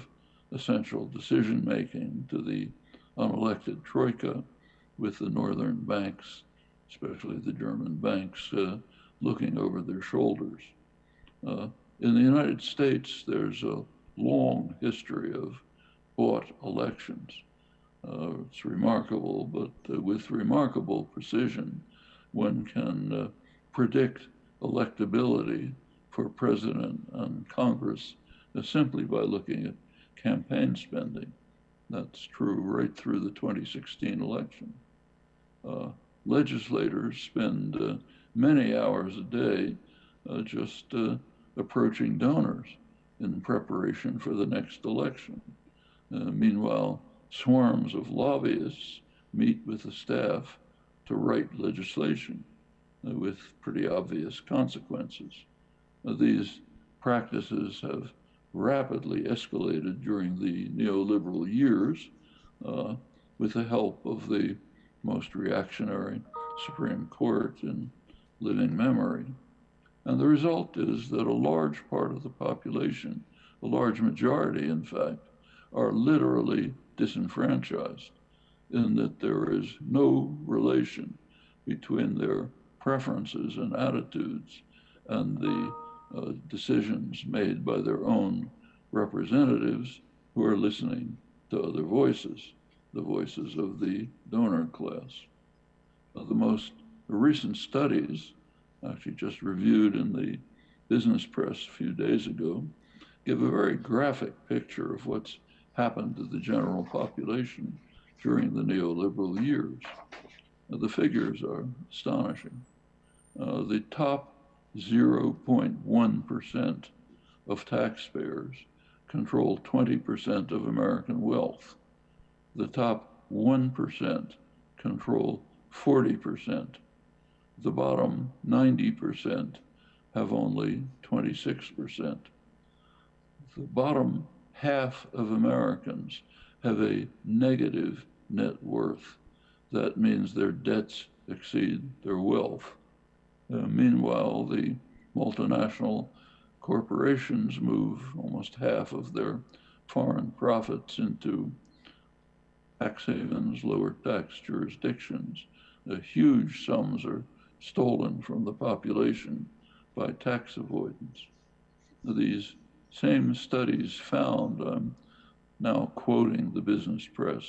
essential decision-making to the unelected troika, with the northern banks, especially the German banks, looking over their shoulders. In the United States, there's a long history of bought elections. It's remarkable, but with remarkable precision, one can predict electability for president and Congress simply by looking at campaign spending. That's true right through the 2016 election. Legislators spend many hours a day just approaching donors in preparation for the next election. Meanwhile, swarms of lobbyists meet with the staff to write legislation with pretty obvious consequences. These practices have rapidly escalated during the neoliberal years with the help of the most reactionary Supreme Court in living memory. And the result is that a large part of the population, a large majority, in fact, are literally disenfranchised in that there is no relation between their preferences and attitudes and the decisions made by their own representatives who are listening to other voices, the voices of the donor class. The most recent studies, actually just reviewed in the business press a few days ago, give a very graphic picture of what's happened to the general population during the neoliberal years. The figures are astonishing. The top 0.1% of taxpayers control 20% of American wealth. The top 1% control 40%. The bottom 90% have only 26%. The bottom half of Americans have a negative net worth. That means their debts exceed their wealth. Meanwhile, the multinational corporations move almost half of their foreign profits into tax havens, lower tax jurisdictions. Huge sums are stolen from the population by tax avoidance. These same studies found, I'm now quoting the business press,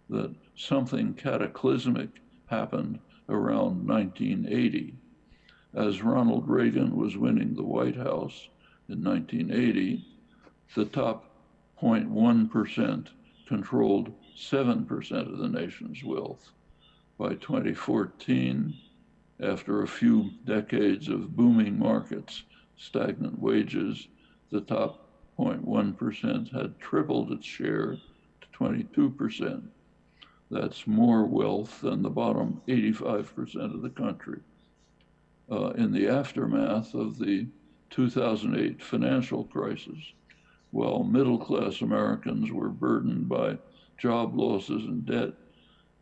that something cataclysmic happened around 1980. As Ronald Reagan was winning the White House in 1980, the top 0.1% controlled 7% of the nation's wealth. By 2014, after a few decades of booming markets, stagnant wages, the top 0.1% had tripled its share to 22%. That's more wealth than the bottom 85% of the country. In the aftermath of the 2008 financial crisis, while middle-class Americans were burdened by job losses and debt,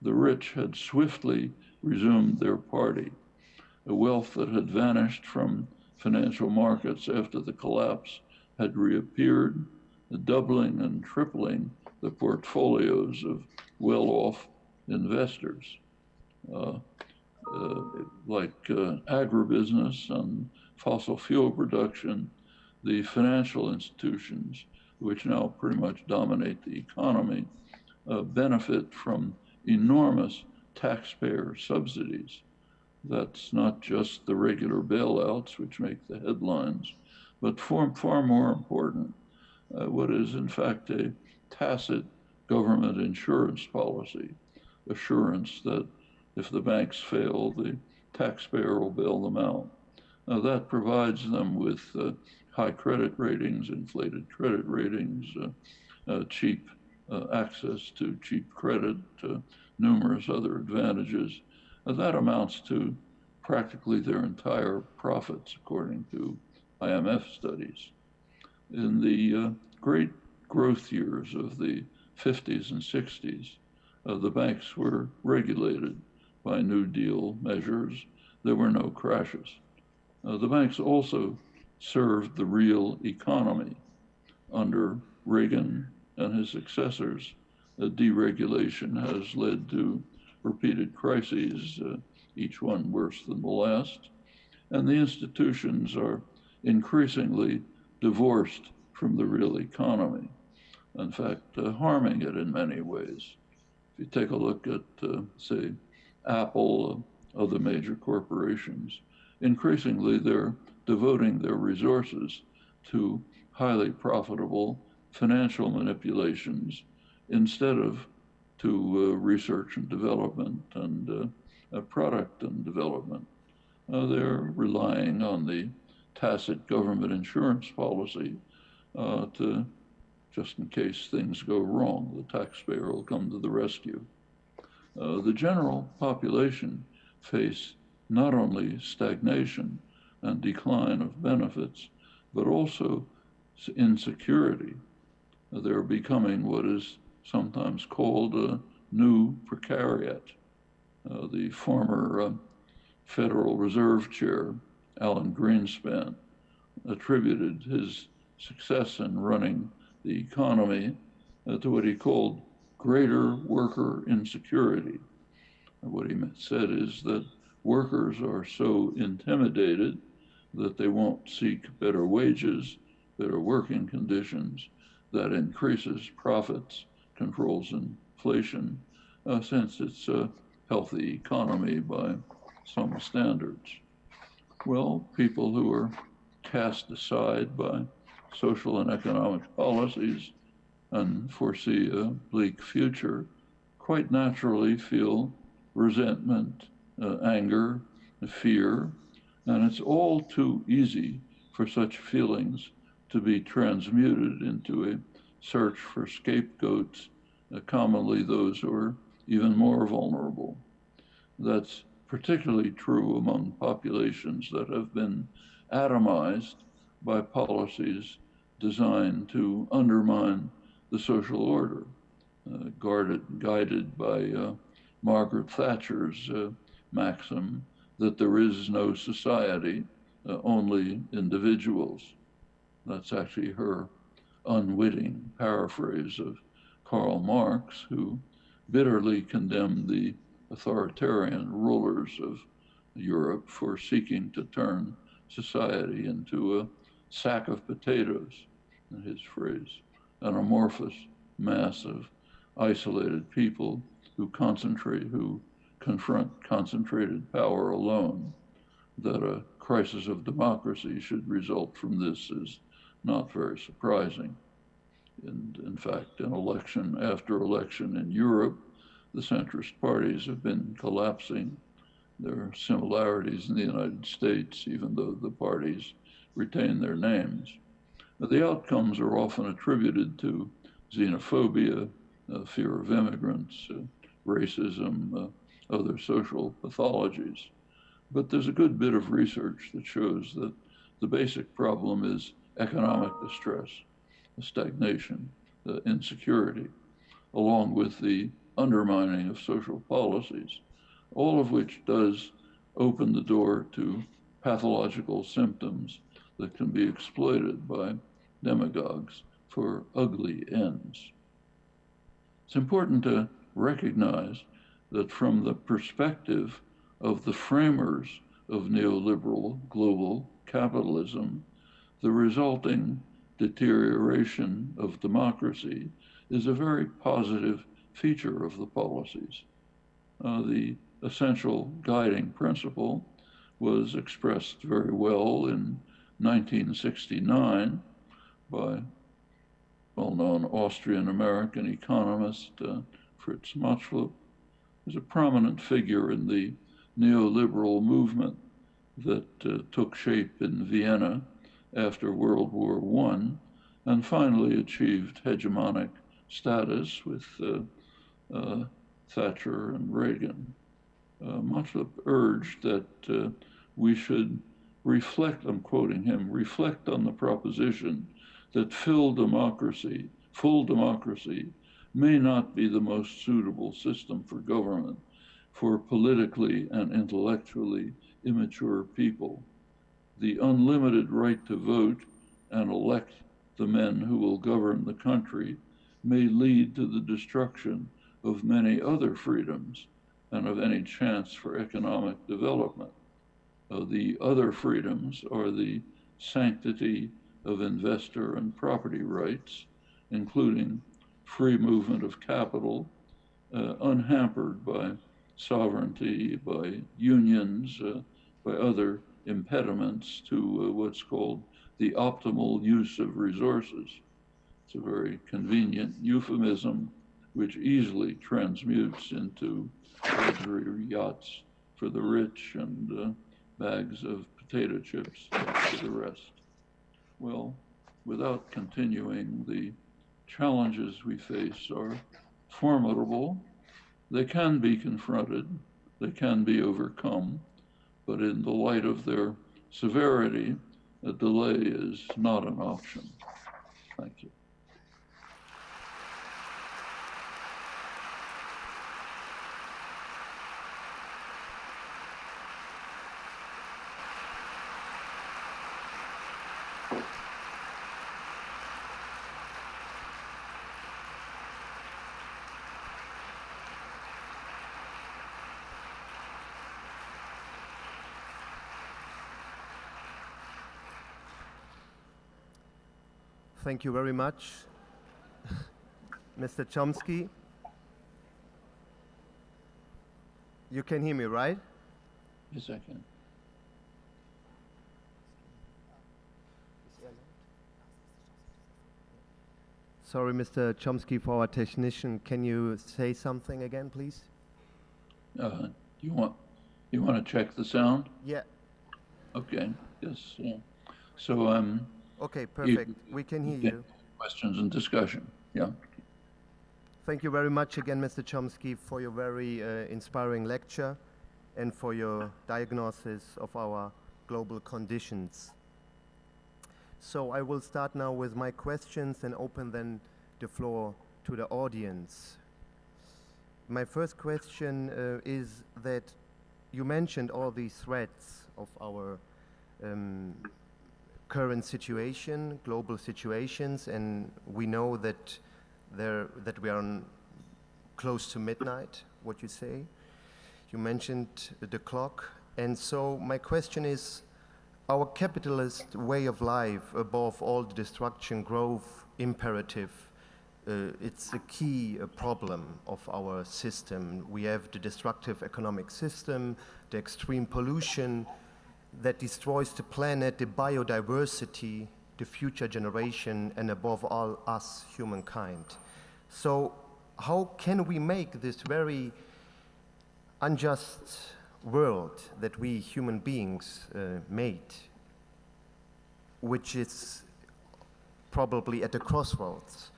the rich had swiftly resumed their party. The wealth that had vanished from financial markets after the collapse had reappeared, doubling and tripling the portfolios of well-off investors. like agribusiness and fossil fuel production, the financial institutions, which now pretty much dominate the economy, benefit from enormous taxpayer subsidies. That's not just the regular bailouts, which make the headlines, but far more important, what is in fact a tacit government insurance policy, assurance that if the banks fail, the taxpayer will bail them out. That provides them with high credit ratings, inflated credit ratings, cheap access to cheap credit, numerous other advantages. That amounts to practically their entire profits, according to IMF studies. In the great growth years of the 50s and 60s, the banks were regulated by New Deal measures. There were no crashes. The banks also served the real economy. Under Reagan and his successors, deregulation has led to repeated crises, each one worse than the last. And the institutions are increasingly divorced from the real economy. In fact, harming it in many ways. If you take a look at, say, Apple, other major corporations, increasingly they're devoting their resources to highly profitable financial manipulations instead of to research and development and product and development. They're relying on the tacit government insurance policy to, just in case things go wrong, the taxpayer will come to the rescue. The general population face not only stagnation and decline of benefits, but also insecurity. They're becoming what is sometimes called a new precariat. The former Federal Reserve Chair, Alan Greenspan, attributed his success in running the economy to what he called greater worker insecurity. And what he said is that workers are so intimidated that they won't seek better wages, better working conditions, that increases profits, controls inflation, since it's a healthy economy by some standards. Well, people who are cast aside by social and economic policies and foresee a bleak future quite naturally feel resentment, anger, fear, and it's all too easy for such feelings to be transmuted into a search for scapegoats, commonly those who are even more vulnerable. That's particularly true among populations that have been atomized by policies designed to undermine the social order, guided by Margaret Thatcher's maxim that there is no society, only individuals. That's actually her unwitting paraphrase of Karl Marx, who bitterly condemned the authoritarian rulers of Europe for seeking to turn society into a sack of potatoes, in his phrase, an amorphous mass of isolated people who confront concentrated power alone. That a crisis of democracy should result from this is not very surprising. And in fact, in election after election in Europe, the centrist parties have been collapsing. There are similarities in the United States, even though the parties retain their names. The outcomes are often attributed to xenophobia, fear of immigrants, racism, other social pathologies. But there's a good bit of research that shows that the basic problem is economic distress, stagnation, insecurity, along with the undermining of social policies, all of which does open the door to pathological symptoms that can be exploited by demagogues for ugly ends. It's important to recognize that from the perspective of the framers of neoliberal global capitalism, the resulting deterioration of democracy is a very positive feature of the policies. The essential guiding principle was expressed very well in 1969 by well-known Austrian-American economist Fritz Matschlup, who's a prominent figure in the neoliberal movement that took shape in Vienna after World War I and finally achieved hegemonic status with Thatcher and Reagan. Matschlup urged that we should reflect, I'm quoting him, reflect on the proposition that full democracy may not be the most suitable system for government for politically and intellectually immature people. The unlimited right to vote and elect the men who will govern the country may lead to the destruction of many other freedoms and of any chance for economic development. The other freedoms are the sanctity of investor and property rights, including free movement of capital, unhampered by sovereignty, by unions, by other impediments to what's called the optimal use of resources. It's a very convenient euphemism which easily transmutes into luxury yachts for the rich and bags of potato chips for the rest. Well, without continuing, the challenges we face are formidable. They can be confronted, they can be overcome, but in the light of their severity, a delay is not an option. Thank you. Thank you very much, Mr. Chomsky. You can hear me, right? Yes, I can. Sorry, Mr. Chomsky, for our technician. Can you say something again, please? You want to check the sound? Yeah. Okay. Yes. So Okay, perfect. We can hear you. Questions and discussion. Yeah. Thank you very much again, Mr. Chomsky, for your very inspiring lecture and for your diagnosis of our global conditions. So I will start now with my questions and open then the floor to the audience. My first question is that you mentioned all these threats of our current situation, global situations, and we know that we are close to midnight, what you say. You mentioned the clock, and so my question is, our capitalist way of life, above all the destruction, growth imperative, it's a key problem of our system. We have the destructive economic system, the extreme pollution that destroys the planet, the biodiversity, the future generation, and above all, us, humankind. So how can we make this very unjust world that we human beings made, which is probably at the crossroads,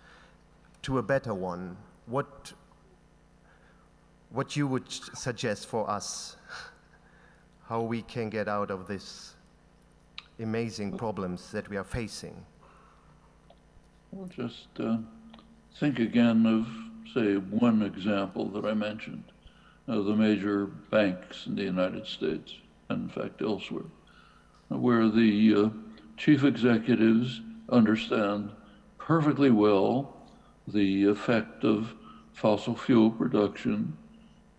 to a better one? What you would suggest for us, how we can get out of this amazing problems that we are facing? Well, just think again of, say, one example that I mentioned, the major banks in the United States, and in fact elsewhere, where the chief executives understand perfectly well the effect of fossil fuel production,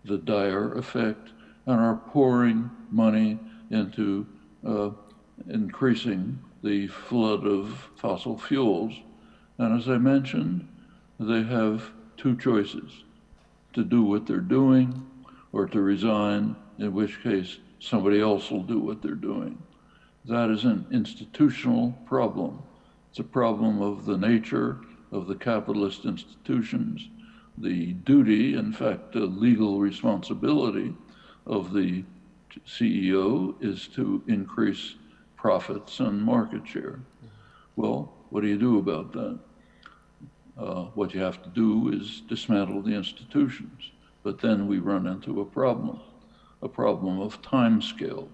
the dire effect and are pouring money into increasing the flood of fossil fuels. And as I mentioned, they have two choices: to do what they're doing or to resign, in which case somebody else will do what they're doing. That is an institutional problem. It's a problem of the nature of the capitalist institutions. The duty, in fact, the legal responsibility of the CEO is to increase profits and market share. Well, what do you do about that? What you have to do is dismantle the institutions. But then we run into a problem of time scale.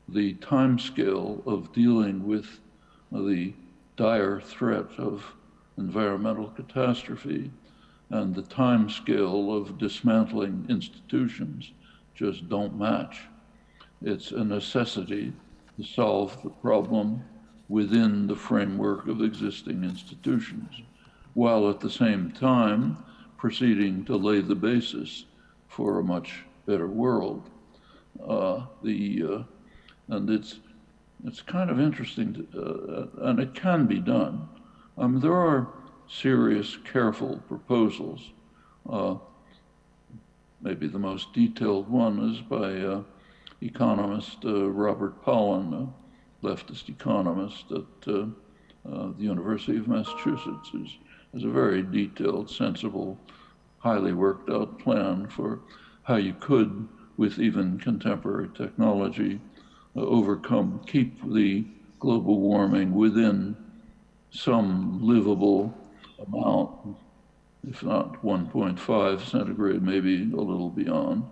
The time scale of dealing with the dire threat of environmental catastrophe and the time scale of dismantling institutions just don't match. It's a necessity to solve the problem within the framework of existing institutions, while at the same time proceeding to lay the basis for a much better world. And it's kind of interesting, and it can be done. There are serious, careful proposals. Maybe the most detailed one is by economist Robert Pollin, a leftist economist at the University of Massachusetts, is a very detailed, sensible, highly worked out plan for how you could, with even contemporary technology, keep the global warming within some livable amount, if not 1.5 centigrade, maybe a little beyond,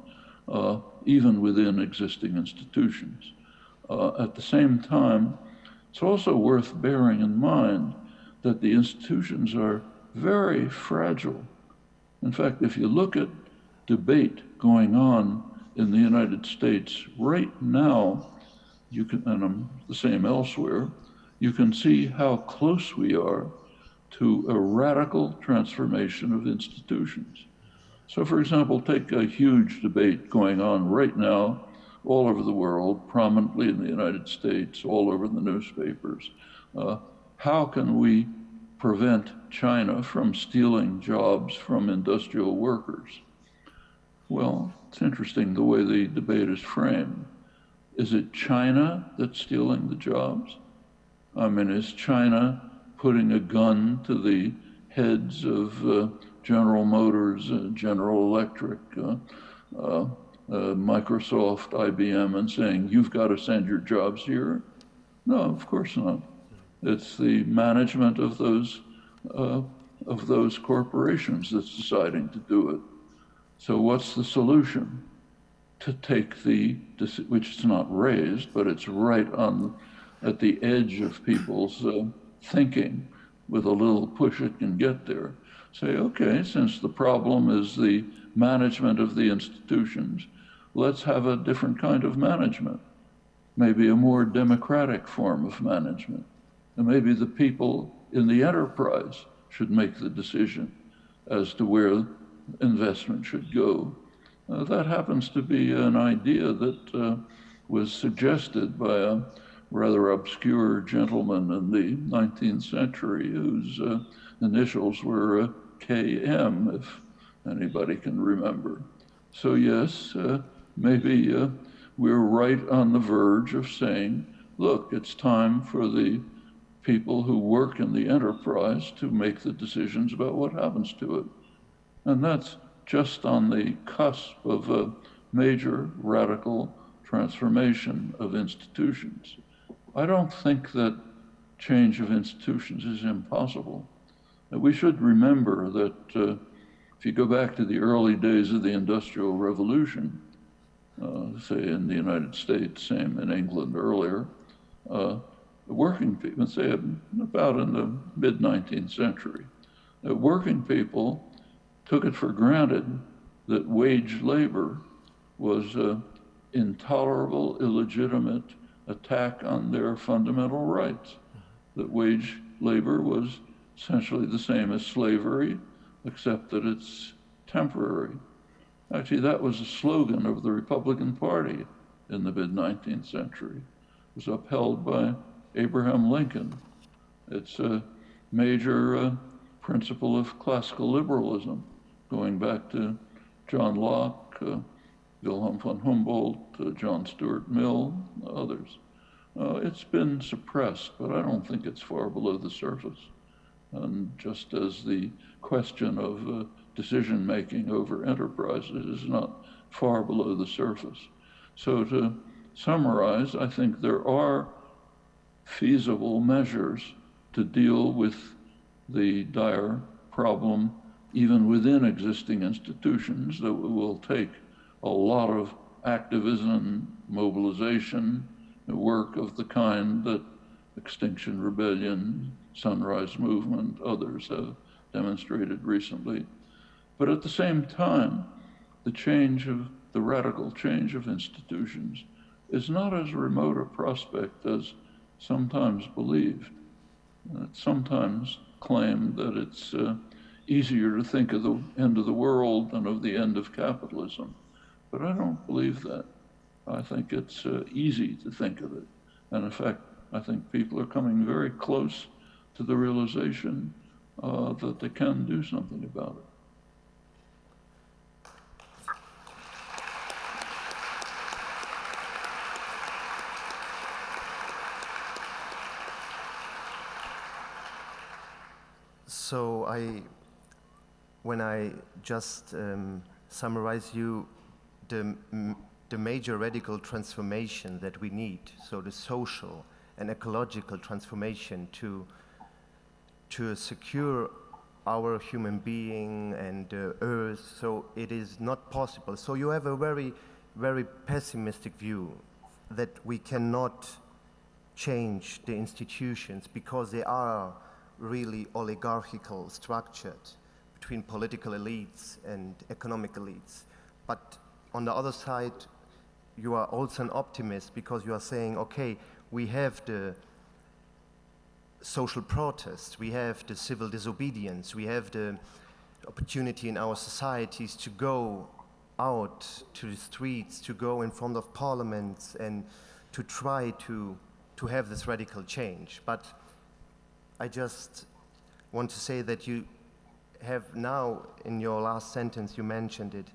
even within existing institutions. At the same time, it's also worth bearing in mind that the institutions are very fragile. In fact, if you look at debate going on in the United States right now, you can, and the same elsewhere, you can see how close we are to a radical transformation of institutions. So for example, take a huge debate going on right now all over the world, prominently in the United States, all over the newspapers. How can we prevent China from stealing jobs from industrial workers? Well, it's interesting the way the debate is framed. Is it China that's stealing the jobs? I mean, is China putting a gun to the heads of General Motors, General Electric, Microsoft, IBM, and saying, you've got to send your jobs here? No, of course not. It's the management of those corporations that's deciding to do it. So what's the solution? To take which is not raised, but it's right at the edge of people's thinking, with a little push it can get there. Say, okay, since the problem is the management of the institutions, let's have a different kind of management, maybe a more democratic form of management. And maybe the people in the enterprise should make the decision as to where investment should go. That happens to be an idea that was suggested by a rather obscure gentleman in the 19th century whose initials were KM, if anybody can remember. So yes, maybe we're right on the verge of saying, look, it's time for the people who work in the enterprise to make the decisions about what happens to it. And that's just on the cusp of a major radical transformation of institutions. I don't think that change of institutions is impossible. We should remember that if you go back to the early days of the Industrial Revolution, say in the United States, same in England earlier, working people, say about in the mid-19th century, working people took it for granted that wage labor was an intolerable, illegitimate attack on their fundamental rights, that wage labor was essentially the same as slavery, except that it's temporary. Actually, that was a slogan of the Republican Party in the mid-19th century. It was upheld by Abraham Lincoln. It's a major principle of classical liberalism, going back to John Locke, Wilhelm von Humboldt, John Stuart Mill, others. It's been suppressed, but I don't think it's far below the surface. And just as the question of decision-making over enterprises is not far below the surface. So to summarize, I think there are feasible measures to deal with the dire problem, even within existing institutions, that will take a lot of activism, mobilization, work of the kind that Extinction Rebellion, Sunrise Movement, others have demonstrated recently. But at the same time, the radical change of institutions is not as remote a prospect as sometimes believed. It's sometimes claimed that it's easier to think of the end of the world than of the end of capitalism. But I don't believe that. I think it's easy to think of it. And in fact, I think people are coming very close to the realization that they can do something about it. So when I just summarize you the major radical transformation that we need, so the social and ecological transformation to secure our human being and Earth, so it is not possible. So you have a very, very pessimistic view that we cannot change the institutions because they are really oligarchical structured between political elites and economic elites. But on the other side, you are also an optimist because you are saying, okay, we have the social protest, we have the civil disobedience, we have the opportunity in our societies to go out to the streets, to go in front of parliaments and to try to have this radical change. But I just want to say that you have now, in your last sentence, you mentioned it,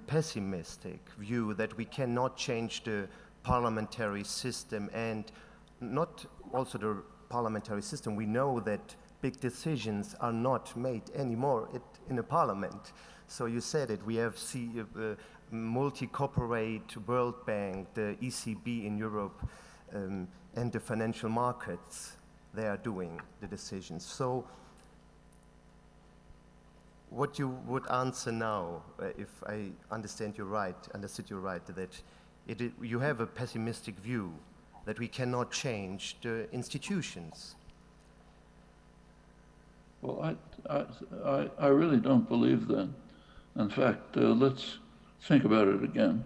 pessimistic view that we cannot change the parliamentary system, and not also the parliamentary system. We know that big decisions are not made anymore in a parliament. So you said it, we have multi-corporate World Bank, the ECB in Europe, and the financial markets. They are doing the decisions. So what you would answer now, if I understood you right, that you have a pessimistic view that we cannot change the institutions. Well, I really don't believe that. In fact, let's think about it again.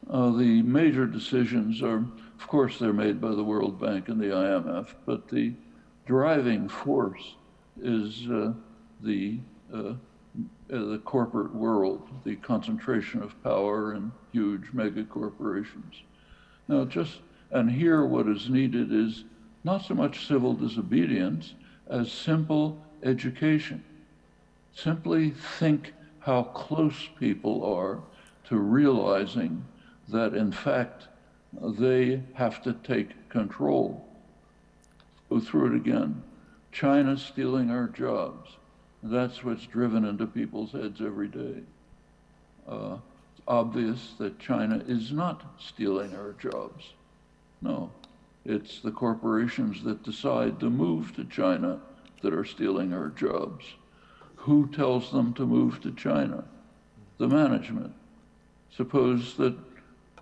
The major decisions are, of course, they're made by the World Bank and the IMF, but the driving force is the corporate world, the concentration of power in huge mega corporations. Now, and here what is needed is not so much civil disobedience as simple education. Simply think how close people are to realizing that, in fact, they have to take control. Go through it again. China's stealing our jobs. That's what's driven into people's heads every day. It's obvious that China is not stealing our jobs. No, it's the corporations that decide to move to China that are stealing our jobs. Who tells them to move to China? The management. Suppose that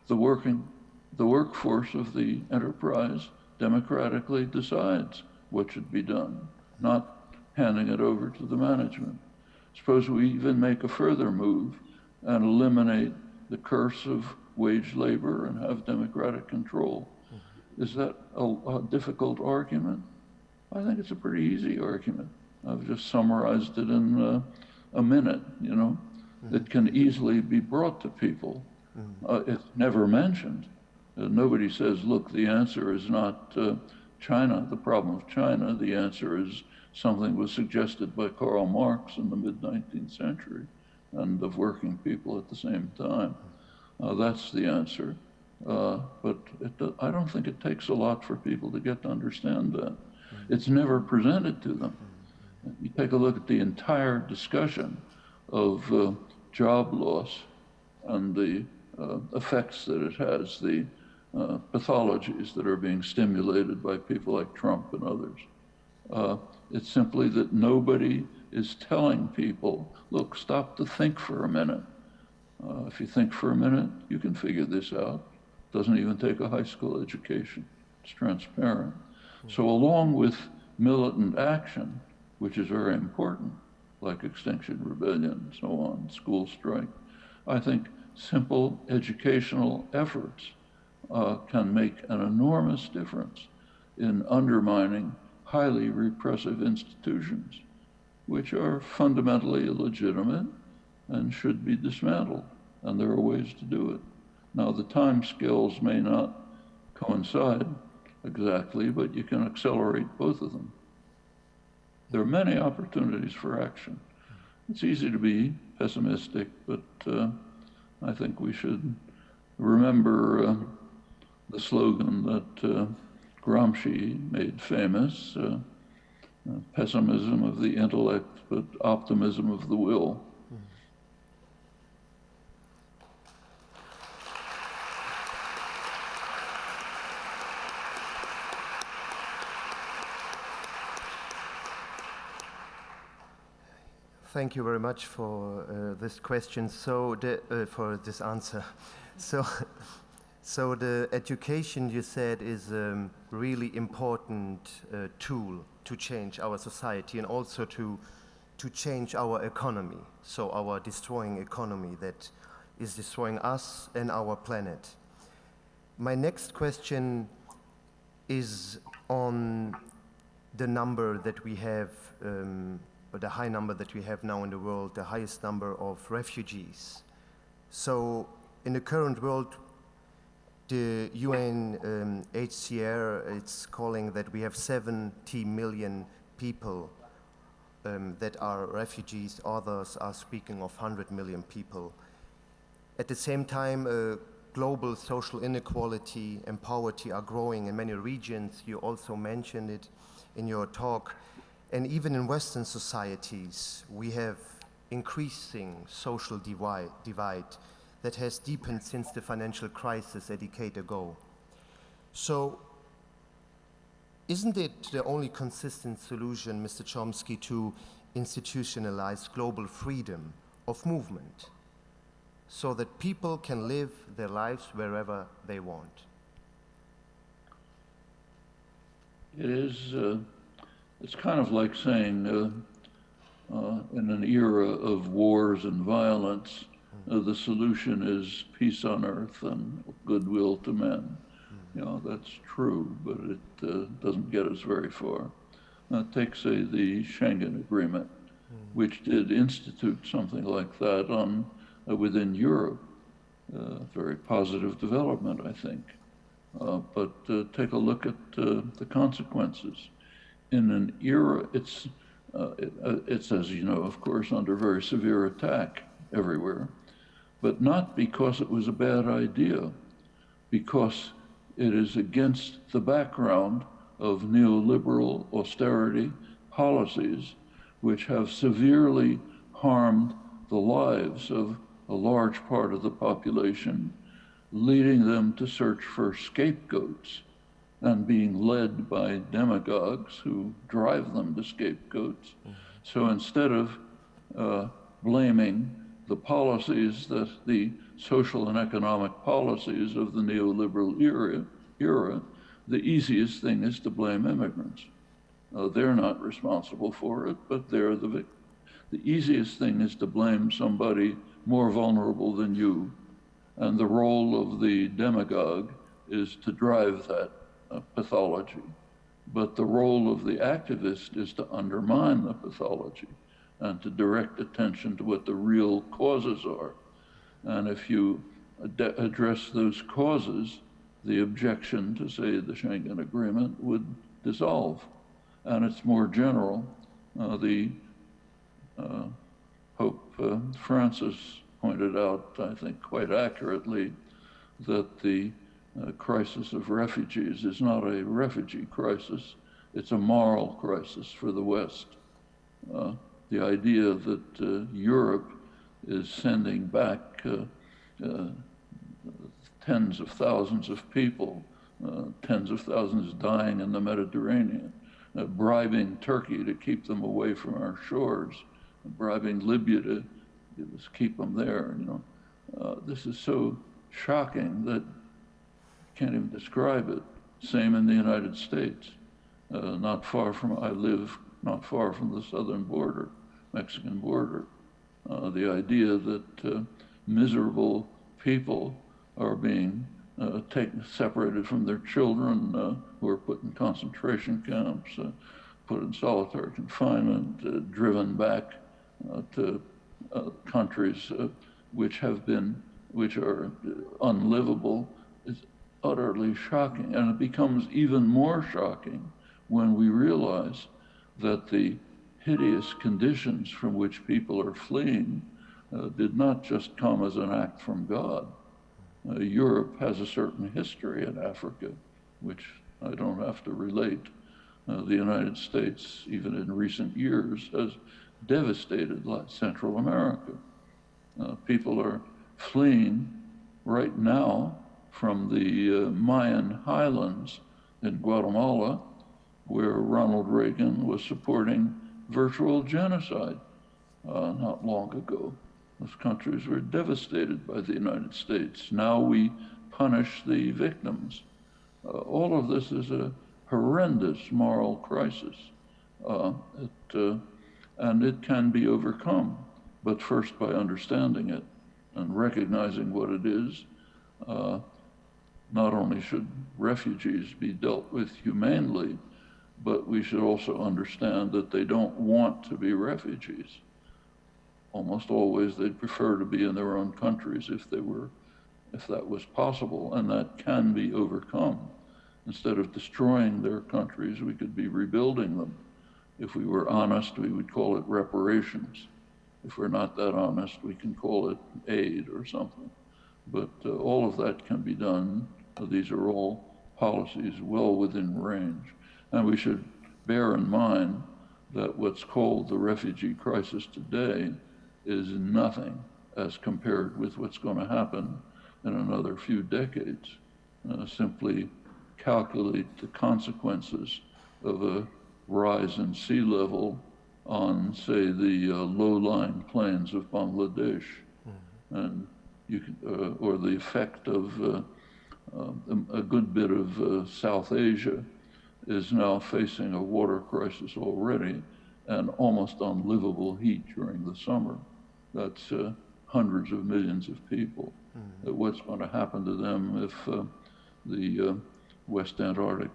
the workforce of the enterprise democratically decides what should be done, not handing it over to the management. Suppose we even make a further move and eliminate the curse of wage labor and have democratic control. Is that a difficult argument? I think it's a pretty easy argument. I've just summarized it in a minute, you know. that can easily be brought to people. It's never mentioned. Nobody says, look, the answer is not China, the problem of China. The answer is something was suggested by Karl Marx in the mid-19th century and of working people at the same time. That's the answer. But I don't think it takes a lot for people to get to understand that. It's never presented to them. You take a look at the entire discussion of job loss and the effects that it has, the pathologies that are being stimulated by people like Trump and others. It's simply that nobody is telling people, look, stop to think for a minute. If you think for a minute, you can figure this out. Doesn't even take a high school education. It's transparent. So along with militant action, which is very important, like Extinction Rebellion and so on, school strike, I think simple educational efforts can make an enormous difference in undermining highly repressive institutions, which are fundamentally illegitimate and should be dismantled, and there are ways to do it. Now, the time scales may not coincide exactly, but you can accelerate both of them. There are many opportunities for action. It's easy to be pessimistic, but I think we should remember the slogan that Gramsci made famous, pessimism of the intellect, but optimism of the will. Thank you very much for this question. For this answer. So the education, you said, is a really important tool to change our society and also to change our economy. So our destroying economy that is destroying us and our planet. My next question is on the number that we have, the high number that we have now in the world, the highest number of refugees. So in the current world, the UNHCR, it's calling that we have 70 million people that are refugees. Others are speaking of 100 million people. At the same time, global social inequality and poverty are growing in many regions. You also mentioned it in your talk. And even in Western societies, we have increasing social divide that has deepened since the financial crisis a decade ago. So, isn't it the only consistent solution, Mr. Chomsky, to institutionalize global freedom of movement so that people can live their lives wherever they want? It is. It's kind of like saying in an era of wars and violence, the solution is peace on earth and goodwill to men. You know, that's true, but it doesn't get us very far. Take, say, the Schengen Agreement, which did institute something like that within Europe. Very positive development, I think. But take a look at the consequences. In an era, it's as you know, of course, under very severe attack everywhere, but not because it was a bad idea, because it is against the background of neoliberal austerity policies, which have severely harmed the lives of a large part of the population, leading them to search for scapegoats and being led by demagogues who drive them to scapegoats. So instead of blaming the policies, that the social and economic policies of the neoliberal era, the easiest thing is to blame immigrants. They're not responsible for it, but they're the victim. The easiest thing is to blame somebody more vulnerable than you, and the role of the demagogue is to drive that pathology. But the role of the activist is to undermine the pathology and to direct attention to what the real causes are. And if you address those causes, the objection to, say, the Schengen Agreement would dissolve. And it's more general. Pope Francis pointed out, I think quite accurately, that the crisis of refugees is not a refugee crisis, it's a moral crisis for the West. The idea that Europe is sending back tens of thousands of people, tens of thousands dying in the Mediterranean, bribing Turkey to keep them away from our shores, bribing Libya to keep them there. This is so shocking that you can't even describe it. Same in the United States. I live not far from the southern border, Mexican border. The idea that miserable people are being separated from their children, who are put in concentration camps, put in solitary confinement, driven back to countries which are unlivable, is utterly shocking. And it becomes even more shocking when we realize that the hideous conditions from which people are fleeing did not just come as an act from God. Europe has a certain history in Africa, which I don't have to relate. The United States, even in recent years, has devastated Central America. People are fleeing right now from the Mayan highlands in Guatemala, where Ronald Reagan was supporting virtual genocide not long ago. Those countries were devastated by the United States. Now we punish the victims. All of this is a horrendous moral crisis. And it can be overcome, but first by understanding it and recognizing what it is. Not only should refugees be dealt with humanely, but we should also understand that they don't want to be refugees. Almost always they'd prefer to be in their own countries if that was possible, and that can be overcome. Instead of destroying their countries, we could be rebuilding them. If we were honest, we would call it reparations. If we're not that honest, we can call it aid or something. But all of that can be done. These are all policies well within range. And we should bear in mind that what's called the refugee crisis today is nothing as compared with what's going to happen in another few decades. Simply calculate the consequences of a rise in sea level on, say, the low-lying plains of Bangladesh, and or the effect of a good bit of South Asia is now facing a water crisis already and almost unlivable heat during the summer. That's hundreds of millions of people. What's going to happen to them if the West Antarctic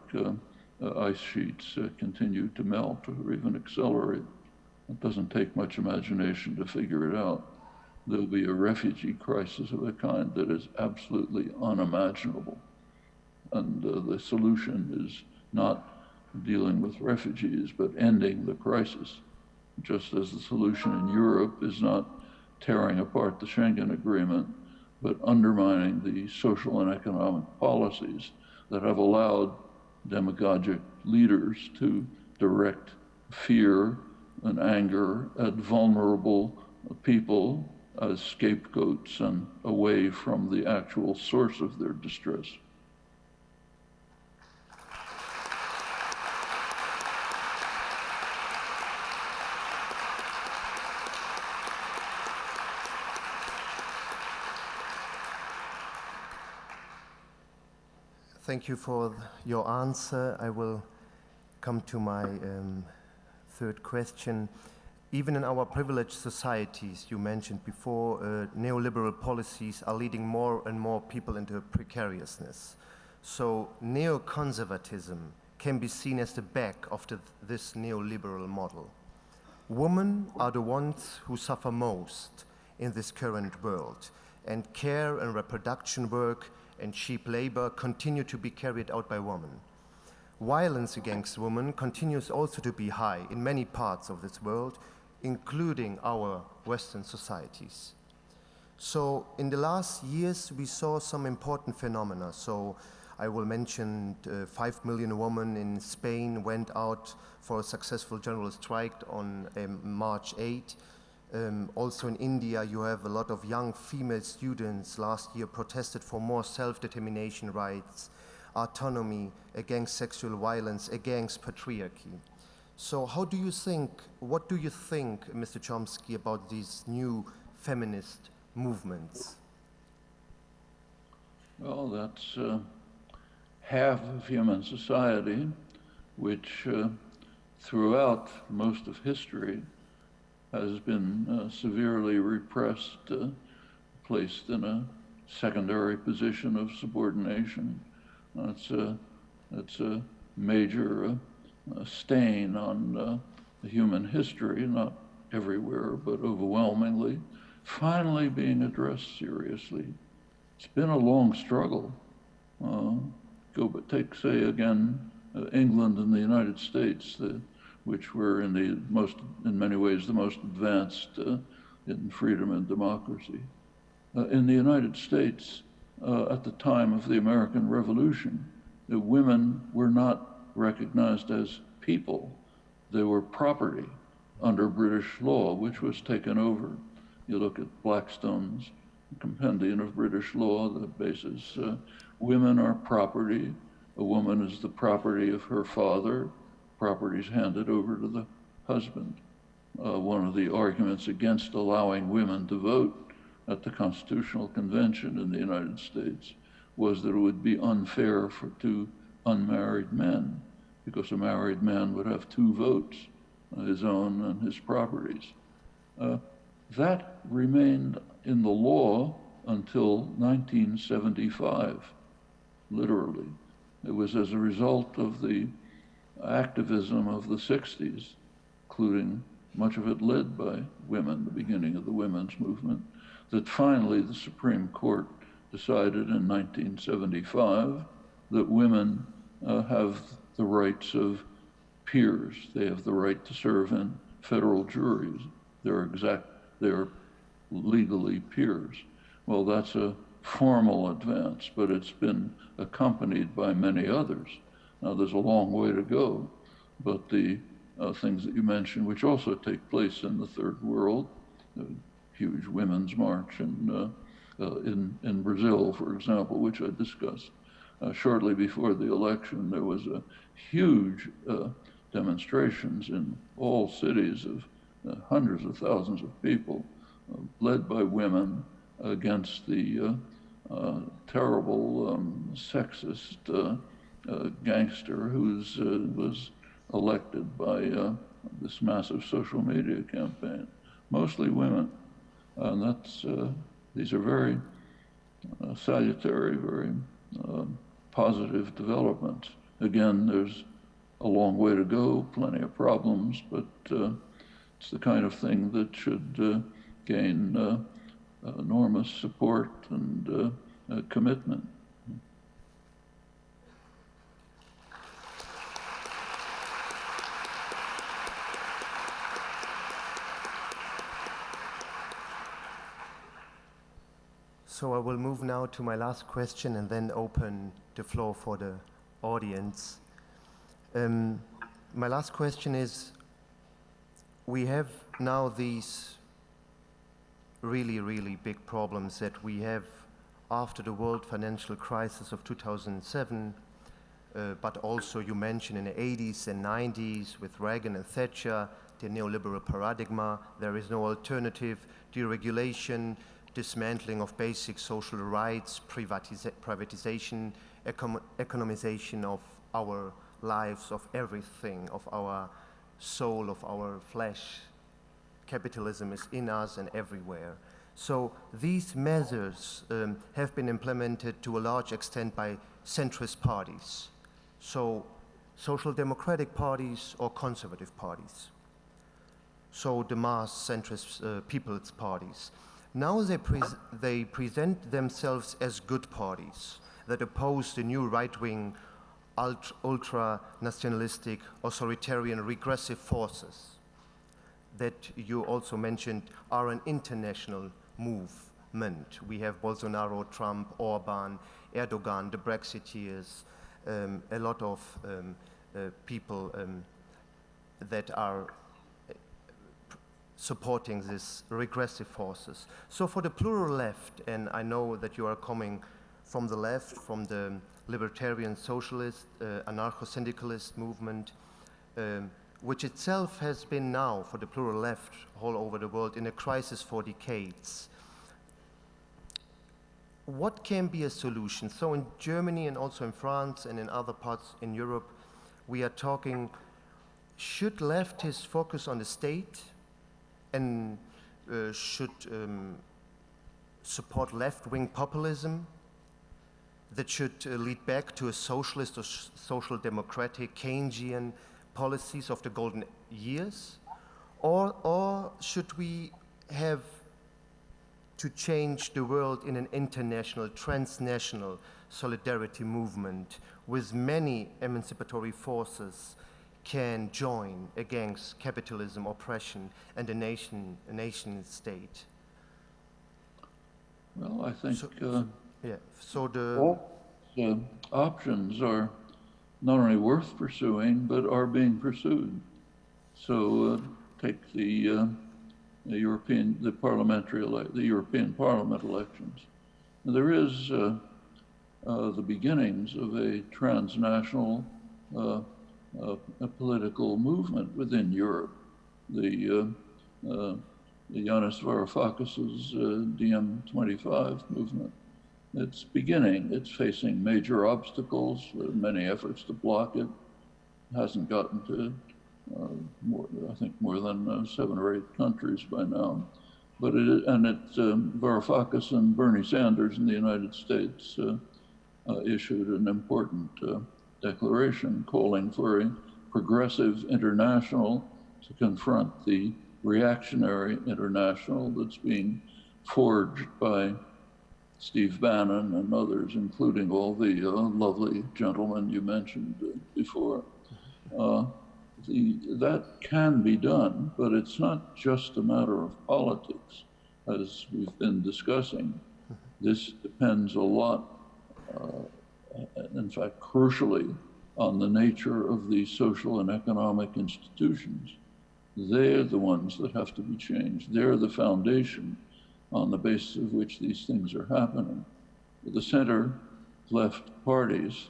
ice sheets continue to melt or even accelerate? It doesn't take much imagination to figure it out. There'll be a refugee crisis of a kind that is absolutely unimaginable. And the solution is not dealing with refugees, but ending the crisis. Just as the solution in Europe is not tearing apart the Schengen Agreement, but undermining the social and economic policies that have allowed demagogic leaders to direct fear and anger at vulnerable people as scapegoats and away from the actual source of their distress. Thank you for your answer. I will come to my third question. Even in our privileged societies, you mentioned before, neoliberal policies are leading more and more people into precariousness. So neoconservatism can be seen as the back of this neoliberal model. women are the ones who suffer most in this current world, and care and reproduction work and cheap labor continue to be carried out by women. Violence against women continues also to be high in many parts of this world, including our Western societies. So in the last years, we saw some important phenomena. So I will mention 5 million women in Spain went out for a successful general strike on March 8. Also in India, you have a lot of young female students last year protested for more self-determination rights, autonomy, against sexual violence, against patriarchy. So what do you think, Mr. Chomsky, about these new feminist movements? Well, that's half of human society, which throughout most of history has been severely repressed, placed in a secondary position of subordination. It's a major stain on the human history, not everywhere, but overwhelmingly, finally being addressed seriously. It's been a long struggle. Take, say, again, England and the United States, which were in many ways, the most advanced in freedom and democracy. In the United States, at the time of the American Revolution, the women were not recognized as people. They were property under British law, which was taken over. You look at Blackstone's Compendium of British Law, the basis, women are property. A woman is the property of her father. Property is handed over to the husband. One of the arguments against allowing women to vote at the Constitutional Convention in the United States was that it would be unfair to unmarried men, because a married man would have 2 votes, his own and his property's. That remained in the law until 1975, literally. It was as a result of the activism of the 60s, including much of it led by women, the beginning of the women's movement, that finally the Supreme Court decided in 1975 that women have the rights of peers. They have the right to serve in federal juries. They're legally peers. Well, that's a formal advance, but it's been accompanied by many others. Now, there's a long way to go, but the things that you mentioned, which also take place in the Third World, the huge women's march in Brazil, for example, which I discussed. Shortly before the election, there was a huge demonstrations in all cities of hundreds of thousands of people, led by women, against the terrible sexist gangster who was elected by this massive social media campaign. Mostly women, and these are very salutary, very positive developments. Again, there's a long way to go, plenty of problems, but it's the kind of thing that should gain enormous support and commitment. So I will move now to my last question and then open the floor for the audience. My last question is, we have now these really, really big problems that we have after the world financial crisis of 2007, but also you mentioned in the 80s and 90s with Reagan and Thatcher, the neoliberal paradigm, there is no alternative, deregulation, dismantling of basic social rights, privatization, economization of our lives, of everything, of our soul, of our flesh. Capitalism is in us and everywhere. So these measures have been implemented to a large extent by centrist parties, so social democratic parties or conservative parties. so the mass centrist people's parties. Now they present themselves as good parties that oppose the new right-wing, ultra-nationalistic, authoritarian, regressive forces that you also mentioned are an international movement. We have Bolsonaro, Trump, Orban, Erdogan, the Brexiteers, a lot of people that are supporting these regressive forces. So for the plural left, and I know that you are coming from the left, from the libertarian socialist, anarcho-syndicalist movement, which itself has been now, for the plural left, all over the world, in a crisis for decades. What can be a solution? So in Germany and also in France and in other parts in Europe, we are talking, should leftists focus on the state and should support left-wing populism that should lead back to a socialist or social democratic Keynesian policies of the golden years? Or should we have to change the world in an international, transnational solidarity movement with many emancipatory forces can join against capitalism, oppression, and a nation state? Well, I think so options are not only worth pursuing, but are being pursued. So take the European Parliament elections. There is the beginnings of a transnational political movement within Europe. The Yanis Varoufakis's DiEM25 movement. It's beginning. It's facing major obstacles, many efforts to block it. Hasn't gotten to more than 7 or 8 countries by now. But Varoufakis and Bernie Sanders in the United States issued an important declaration calling for a progressive international to confront the reactionary international that's being forged by Steve Bannon and others, including all the lovely gentlemen you mentioned before. That can be done, but it's not just a matter of politics, as we've been discussing. This depends a lot, in fact, crucially, on the nature of the social and economic institutions. They're the ones that have to be changed. They're the foundation on the basis of which these things are happening. The center-left parties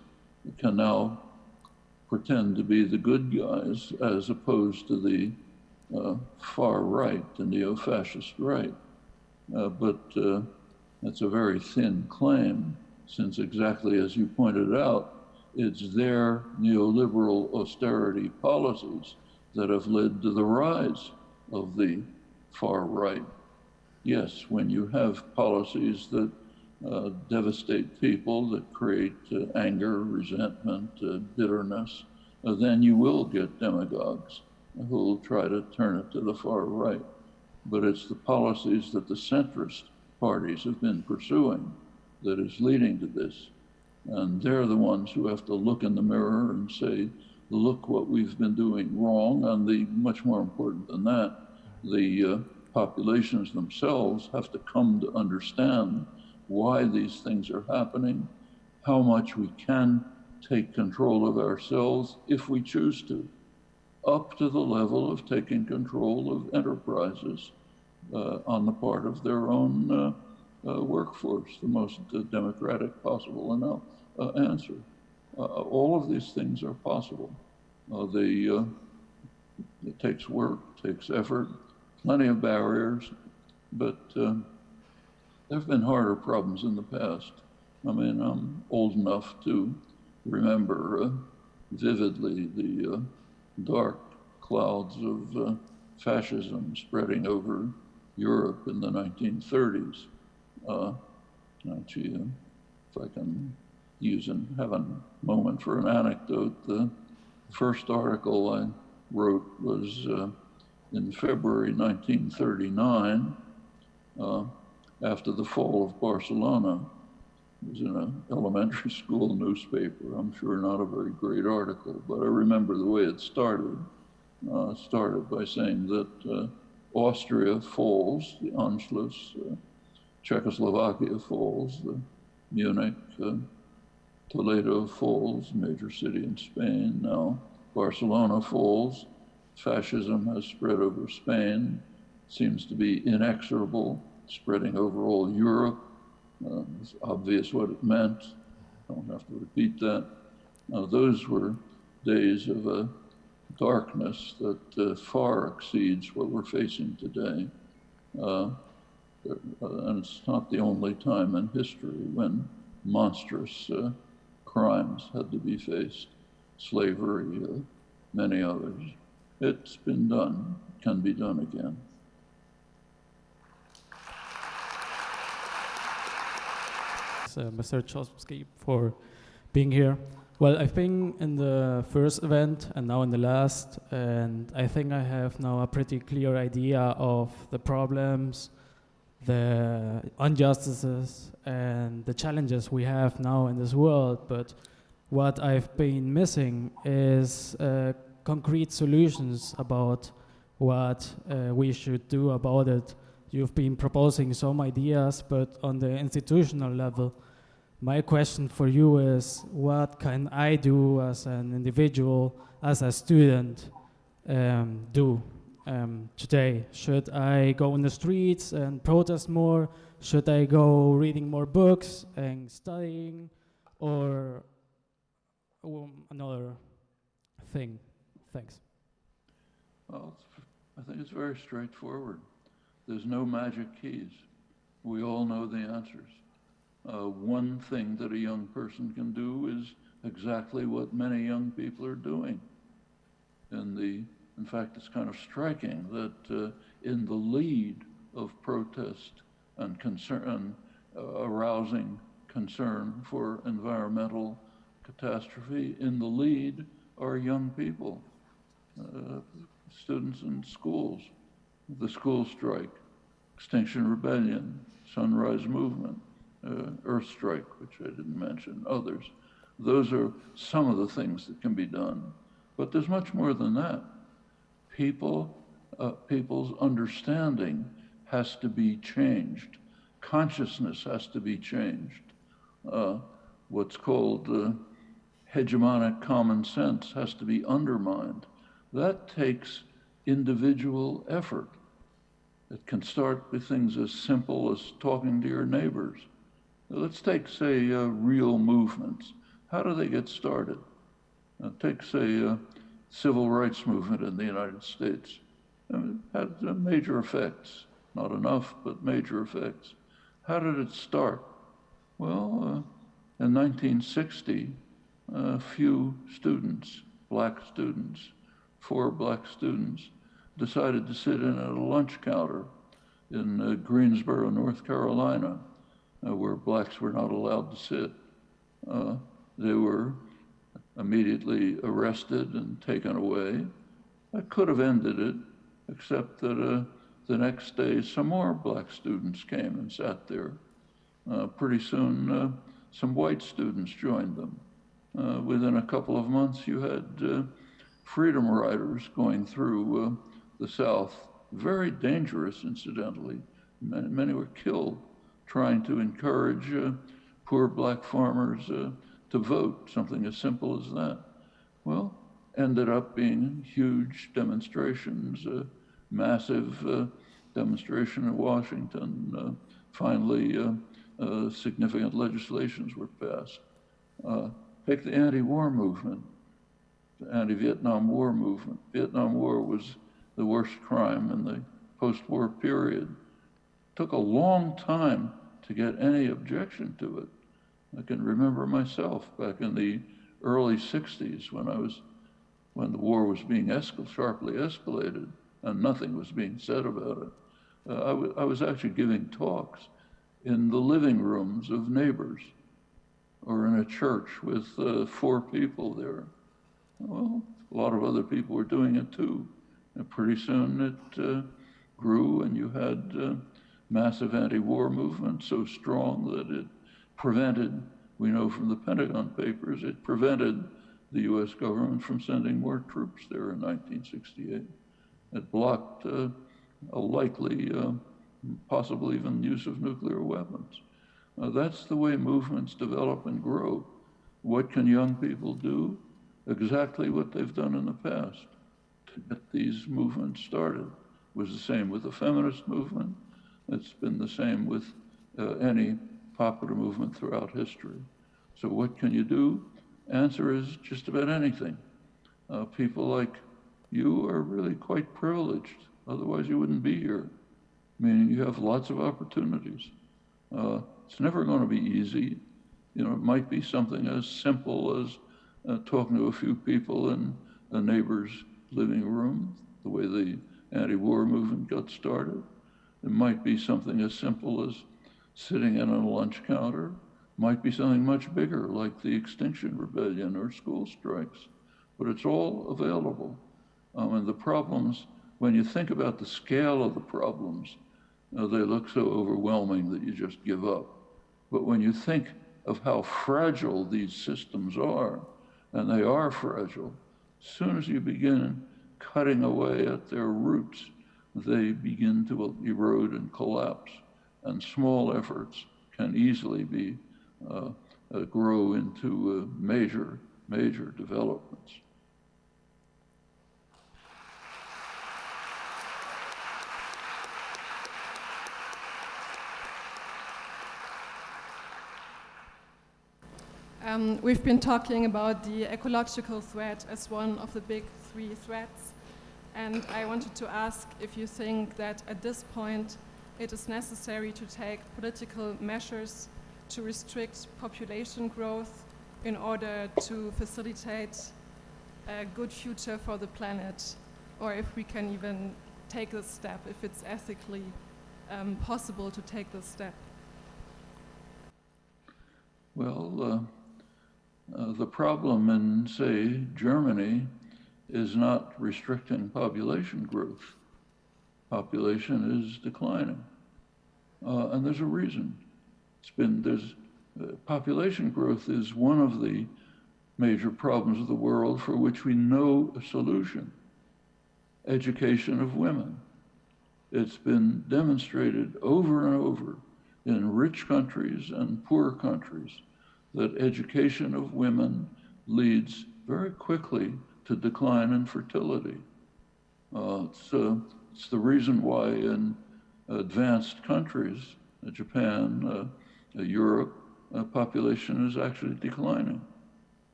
can now pretend to be the good guys as opposed to the far right, the neo-fascist right. But that's a very thin claim, since exactly as you pointed out, it's their neoliberal austerity policies that have led to the rise of the far right. Yes, when you have policies that devastate people, that create anger, resentment, bitterness, then you will get demagogues who will try to turn it to the far right. But it's the policies that the centrist parties have been pursuing that is leading to this. And they're the ones who have to look in the mirror and say, look what we've been doing wrong. And the much more important than that, the populations themselves have to come to understand why these things are happening, how much we can take control of ourselves if we choose to, up to the level of taking control of enterprises on the part of their own workforce, the most democratic possible answer. All of these things are possible. It takes work, takes effort, plenty of barriers, but there have been harder problems in the past. I mean, I'm old enough to remember vividly the dark clouds of fascism spreading over Europe in the 1930s. Actually, if I can have a moment for an anecdote, the first article I wrote was in February 1939, after the fall of Barcelona. It was in an elementary school newspaper. I'm sure not a very great article, but I remember the way it started. It started by saying that Austria falls, the Anschluss, Czechoslovakia falls, the Munich, Toledo falls, major city in Spain. Now Barcelona falls. Fascism has spread over Spain, seems to be inexorable, spreading over all Europe. It's obvious what it meant. Don't have to repeat that. Now, those were days of darkness that far exceeds what we're facing today. And it's not the only time in history when monstrous crimes had to be faced. Slavery, many others. It's been done, can be done again. Mr. Chomsky for being here. Well, I've been in the first event and now in the last, and I think I have now a pretty clear idea of the problems, the injustices, and the challenges we have now in this world. But what I've been missing is concrete solutions about what we should do about it. You've been proposing some ideas, but on the institutional level, my question for you is, what can I do as an individual, as a student, do today? Should I go in the streets and protest more? Should I go reading more books and studying, or another thing? Thanks. Well, I think it's very straightforward. There's no magic keys. We all know the answers. One thing that a young person can do is exactly what many young people are doing. In fact, it's kind of striking that in the lead of protest and concern, arousing concern for environmental catastrophe, in the lead are young people, students in schools. The school strike, Extinction Rebellion, Sunrise Movement, Earth Strike, which I didn't mention, others. Those are some of the things that can be done. But there's much more than that. People's understanding has to be changed. Consciousness has to be changed. What's called hegemonic common sense has to be undermined. That takes individual effort. It can start with things as simple as talking to your neighbors. Let's take, say, real movements. How do they get started? Take, say, civil rights movement in the United States. It had major effects. Not enough, but major effects. How did it start? Well, in 1960, a few students, black students, 4 black students, decided to sit in at a lunch counter in Greensboro, North Carolina, where blacks were not allowed to sit. They were immediately arrested and taken away. I could have ended it, except that the next day some more black students came and sat there. Pretty soon, some white students joined them. Within a couple of months, you had freedom riders going through the South, very dangerous, incidentally. Many were killed trying to encourage poor black farmers to vote, something as simple as that. Well, ended up being huge demonstrations, massive demonstration in Washington. Finally, significant legislations were passed. Take the anti-war movement, the anti-Vietnam War movement. Vietnam War was the worst crime in the post-war period. Took a long time to get any objection to it. I can remember myself back in the early 60s when the war was being sharply escalated and nothing was being said about it. I was actually giving talks in the living rooms of neighbors or in a church with 4 people there. Well, a lot of other people were doing it too. And pretty soon it grew, and you had massive anti-war movement so strong that it prevented, we know from the Pentagon Papers, it prevented the US government from sending more troops there in 1968. It blocked a likely, possible even use of nuclear weapons. That's the way movements develop and grow. What can young people do? Exactly what they've done in the past to get these movements started. It was the same with the feminist movement. It's been the same with any popular movement throughout history. So what can you do? Answer is just about anything. People like you are really quite privileged. Otherwise you wouldn't be here, meaning you have lots of opportunities. It's never going to be easy. You know, it might be something as simple as talking to a few people in a neighbor's living room, the way the anti-war movement got started. It might be something as simple as sitting in a lunch counter. It might be something much bigger, like the Extinction Rebellion or school strikes. But it's all available. And the problems, when you think about the scale of the problems, they look so overwhelming that you just give up. But when you think of how fragile these systems are, and they are fragile, as soon as you begin cutting away at their roots, they begin to erode and collapse. And small efforts can easily be grow into major developments. We've been talking about the ecological threat as one of the big three threats, and I wanted to ask if you think that at this point it is necessary to take political measures to restrict population growth in order to facilitate a good future for the planet, or if we can even take this step, if it's ethically possible to take this step. Well, the problem in, say, Germany is not restricting population growth. Population is declining. And there's a reason. Population growth is one of the major problems of the world for which we know a solution. Education of women. It's been demonstrated over and over in rich countries and poor countries that education of women leads very quickly to decline in fertility. It's the reason why in advanced countries, Japan, Europe, population is actually declining.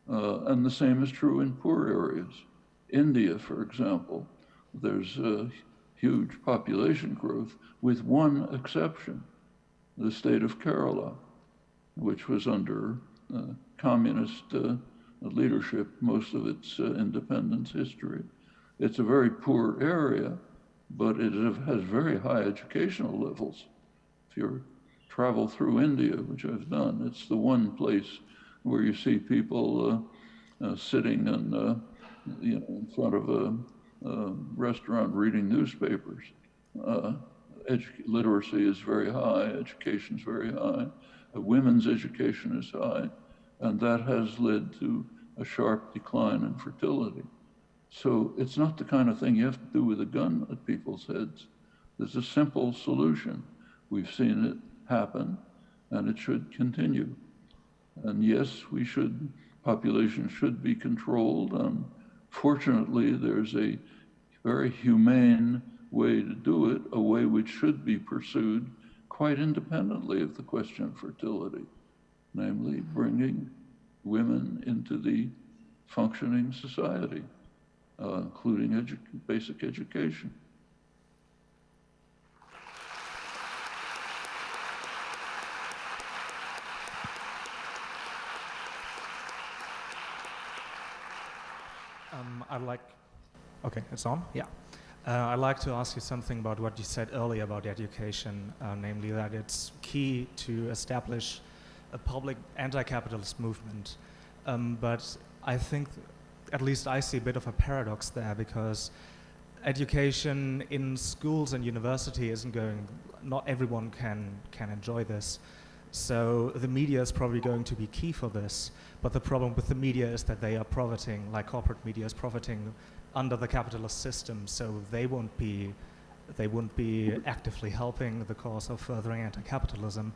And the same is true in poor areas. India, for example, there's huge population growth with one exception, the state of Kerala, which was under communist leadership most of its independence history. It's a very poor area, but it has very high educational levels. If you travel through India, which I've done, it's the one place where you see people sitting in front of a restaurant reading newspapers. Literacy is very high, education is very high, women's education is high, and that has led to a sharp decline in fertility. So it's not the kind of thing you have to do with a gun at people's heads. There's a simple solution. We've seen it happen, and it should continue. And yes, population should be controlled, and fortunately there's a very humane way to do it, a way which should be pursued quite independently of the question of fertility, namely bringing women into the functioning society, including basic education. Okay, it's on? Yeah. I'd like to ask you something about what you said earlier about education, namely that it's key to establish a public anti-capitalist movement. But I think, at least I see a bit of a paradox there, because education in schools and university isn't going, not everyone can enjoy this. So the media is probably going to be key for this. But the problem with the media is that they are profiting, like corporate media is profiting under the capitalist system, so they won't be actively helping the cause of furthering anti-capitalism.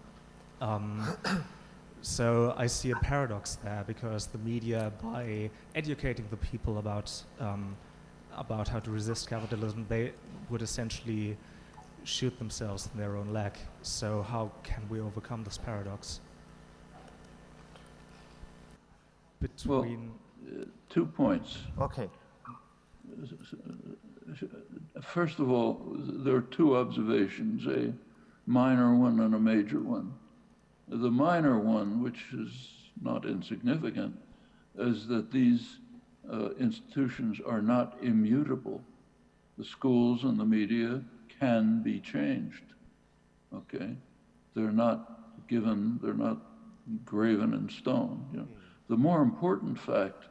So I see a paradox there, because the media, by educating the people about how to resist capitalism, they would essentially shoot themselves in their own leg. So how can we overcome this paradox? Between 2 points. Okay. First of all, there are 2 observations, a minor one and a major one. The minor one, which is not insignificant, is that these institutions are not immutable. The schools and the media can be changed, okay? They're not given, they're not graven in stone. You know? The more important fact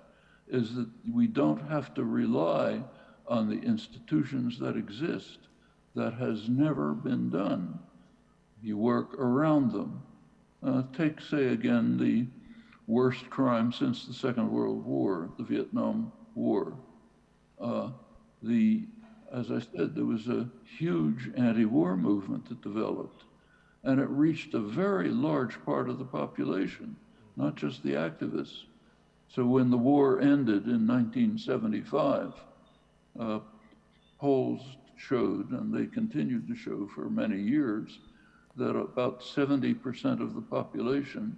is that we don't have to rely on the institutions that exist. That has never been done. You work around them. Take, say again, the worst crime since the Second World War, the Vietnam War. As I said, there was a huge anti-war movement that developed, and it reached a very large part of the population, not just the activists. So when the war ended in 1975, polls showed, and they continued to show for many years, that about 70% of the population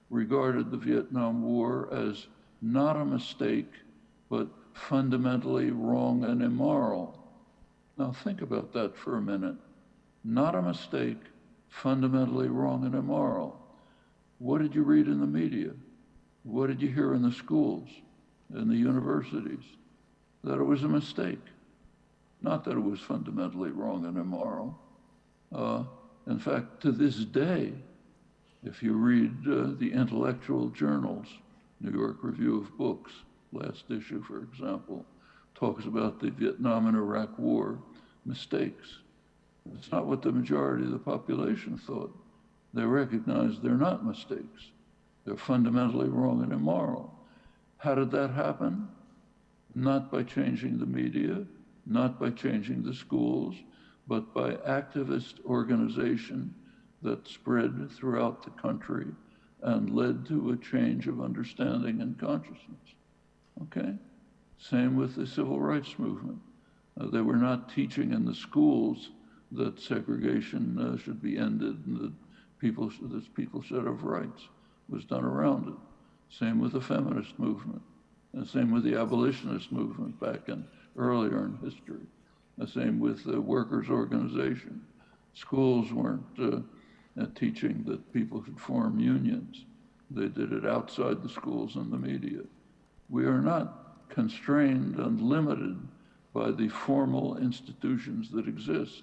regarded the Vietnam War as not a mistake, but fundamentally wrong and immoral. Now think about that for a minute. Not a mistake, fundamentally wrong and immoral. What did you read in the media? What did you hear in the schools, in the universities? That it was a mistake. Not that it was fundamentally wrong and immoral. In fact, to this day, if you read the intellectual journals, New York Review of Books, last issue, for example, talks about the Vietnam and Iraq War mistakes. It's not what the majority of the population thought. They recognize they're not mistakes. They're fundamentally wrong and immoral. How did that happen? Not by changing the media, not by changing the schools, but by activist organization that spread throughout the country and led to a change of understanding and consciousness. Okay? Same with the civil rights movement. They were not teaching in the schools that segregation should be ended and that people should have rights. It was done around it. Same with the feminist movement. And same with the abolitionist movement back in earlier in history. The same with the workers' organization. Schools weren't teaching that people should form unions. They did it outside the schools and the media. We are not constrained and limited by the formal institutions that exist.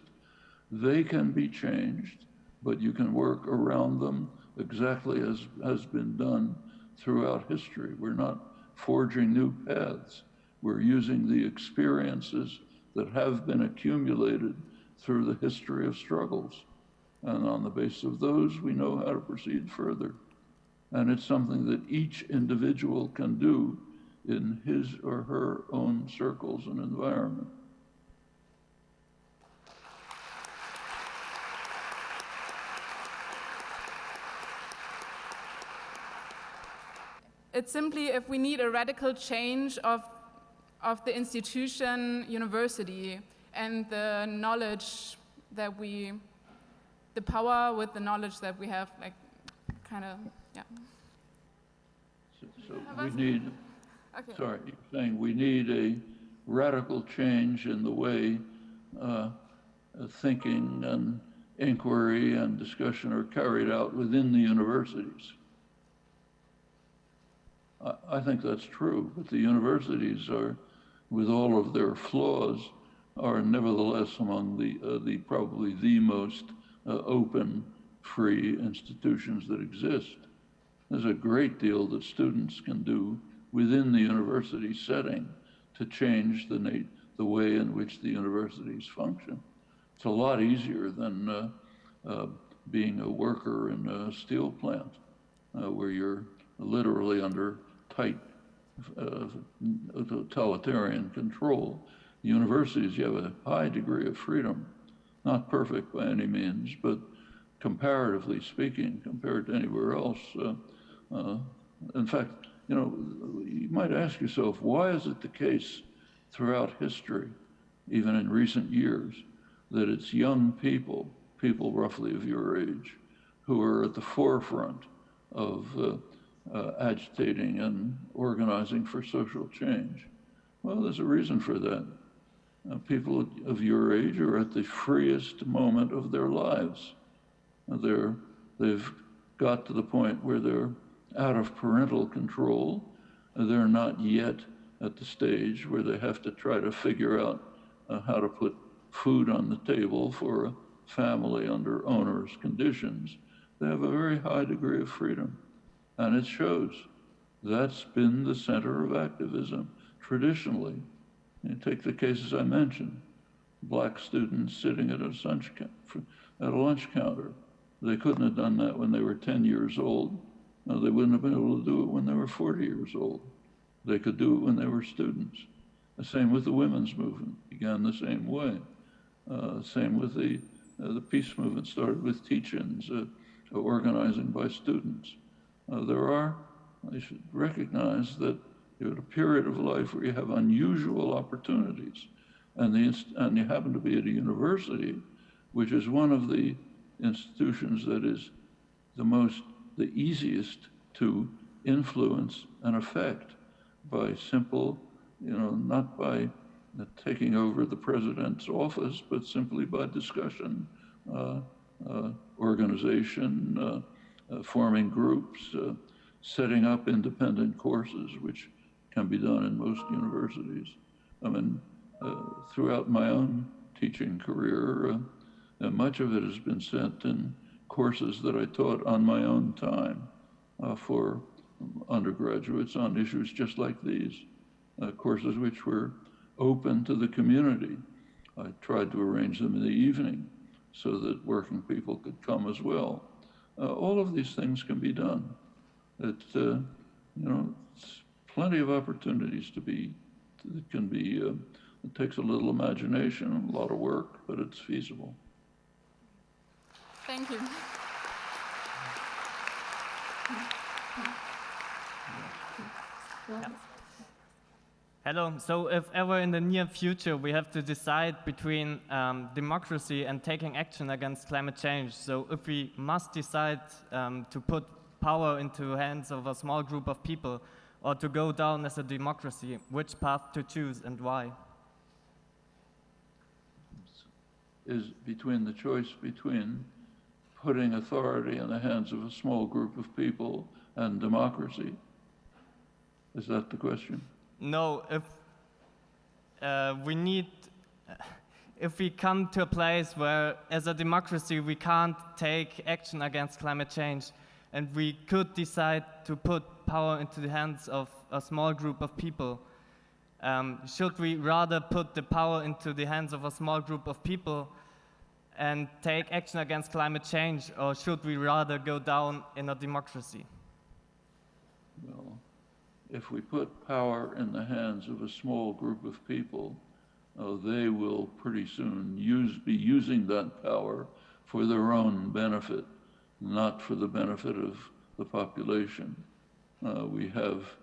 They can be changed, but you can work around them exactly as has been done throughout history. We're not forging new paths. We're using the experiences that have been accumulated through the history of struggles. And on the basis of those, we know how to proceed further. And it's something that each individual can do in his or her own circles and environment. It's simply if we need a radical change of the institution, university, and the knowledge that the power with the knowledge that we have, like, kind of, yeah. So we need, okay. Sorry, you're saying we need a radical change in the way thinking and inquiry and discussion are carried out within the universities. I think that's true, but the universities are, with all of their flaws, are nevertheless among the probably the most open, free institutions that exist. There's a great deal that students can do within the university setting to change the the way in which the universities function. It's a lot easier than being a worker in a steel plant, where you're literally under tight totalitarian control. Universities, you have a high degree of freedom, not perfect by any means, but comparatively speaking, compared to anywhere else. In fact, you might ask yourself, why is it the case throughout history, even in recent years, that it's young people roughly of your age, who are at the forefront of agitating and organizing for social change? Well, there's a reason for that. People of your age are at the freest moment of their lives. They've got to the point where they're out of parental control. They're not yet at the stage where they have to try to figure out how to put food on the table for a family under onerous conditions. They have a very high degree of freedom, and it shows. That's been the center of activism traditionally. You take the cases I mentioned, black students sitting at a lunch counter. They couldn't have done that when they were 10 years old. No, they wouldn't have been able to do it when they were 40 years old. They could do it when they were students. The same with the women's movement, began the same way. Same with the peace movement, started with teach-ins, organizing by students. I should recognize that you're at a period of life where you have unusual opportunities, and you happen to be at a university, which is one of the institutions that is the easiest to influence and affect by simple, not by taking over the president's office, but simply by discussion, organization, forming groups, setting up independent courses, which can be done in most universities. I mean, throughout my own teaching career, much of it has been sent in courses that I taught on my own time for undergraduates on issues just like these, courses which were open to the community. I tried to arrange them in the evening so that working people could come as well. All of these things can be done. It's plenty of opportunities it takes a little imagination, a lot of work, but it's feasible. Thank you. Hello. So if ever in the near future we have to decide between democracy and taking action against climate change, so if we must decide to put power into the hands of a small group of people or to go down as a democracy, which path to choose and why? Is between the choice between putting authority in the hands of a small group of people and democracy. Is that the question? No, if we come to a place where, as a democracy, we can't take action against climate change, and we could decide to put power into the hands of a small group of people, should we rather put the power into the hands of a small group of people and take action against climate change, or should we rather go down in a democracy? Well, if we put power in the hands of a small group of people, they will pretty soon be using that power for their own benefit, not for the benefit of the population. We have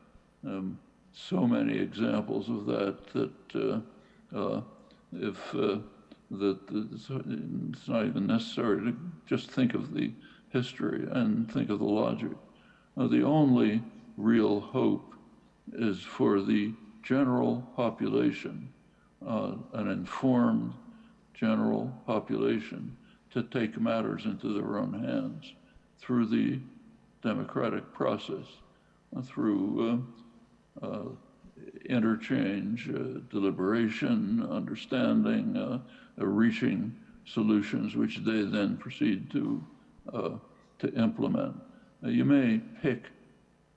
so many examples of that it's not even necessary to just think of the history and think of the logic. The only real hope is for the general population, an informed general population, to take matters into their own hands through the democratic process, through interchange, deliberation, understanding, reaching solutions which they then proceed to implement. You may pick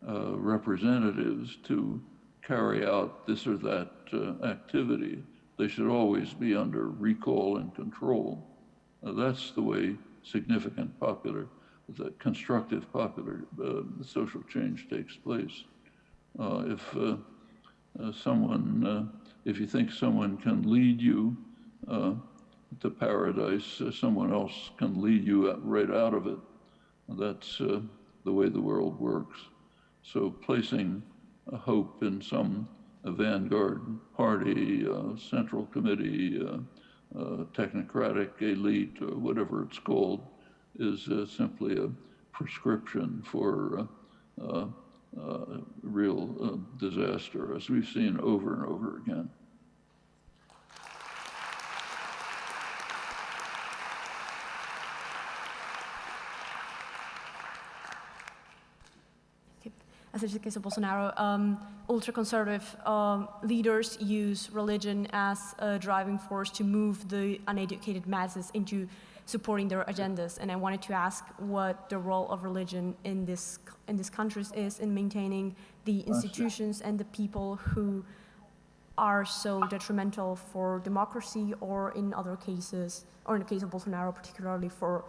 representatives to carry out this or that activity, they should always be under recall and control. That's the way significant the constructive popular social change takes place. If you think someone can lead you to paradise, someone else can lead you right out of it. That's the way the world works. So placing a hope in some vanguard party, central committee, technocratic elite, or whatever it's called, is simply a prescription for real disaster, as we've seen over and over again. As in the case of Bolsonaro, ultra-conservative leaders use religion as a driving force to move the uneducated masses into supporting their agendas. And I wanted to ask what the role of religion in these countries is in maintaining the institutions and the people who are so detrimental for democracy, or in other cases, or in the case of Bolsonaro particularly, for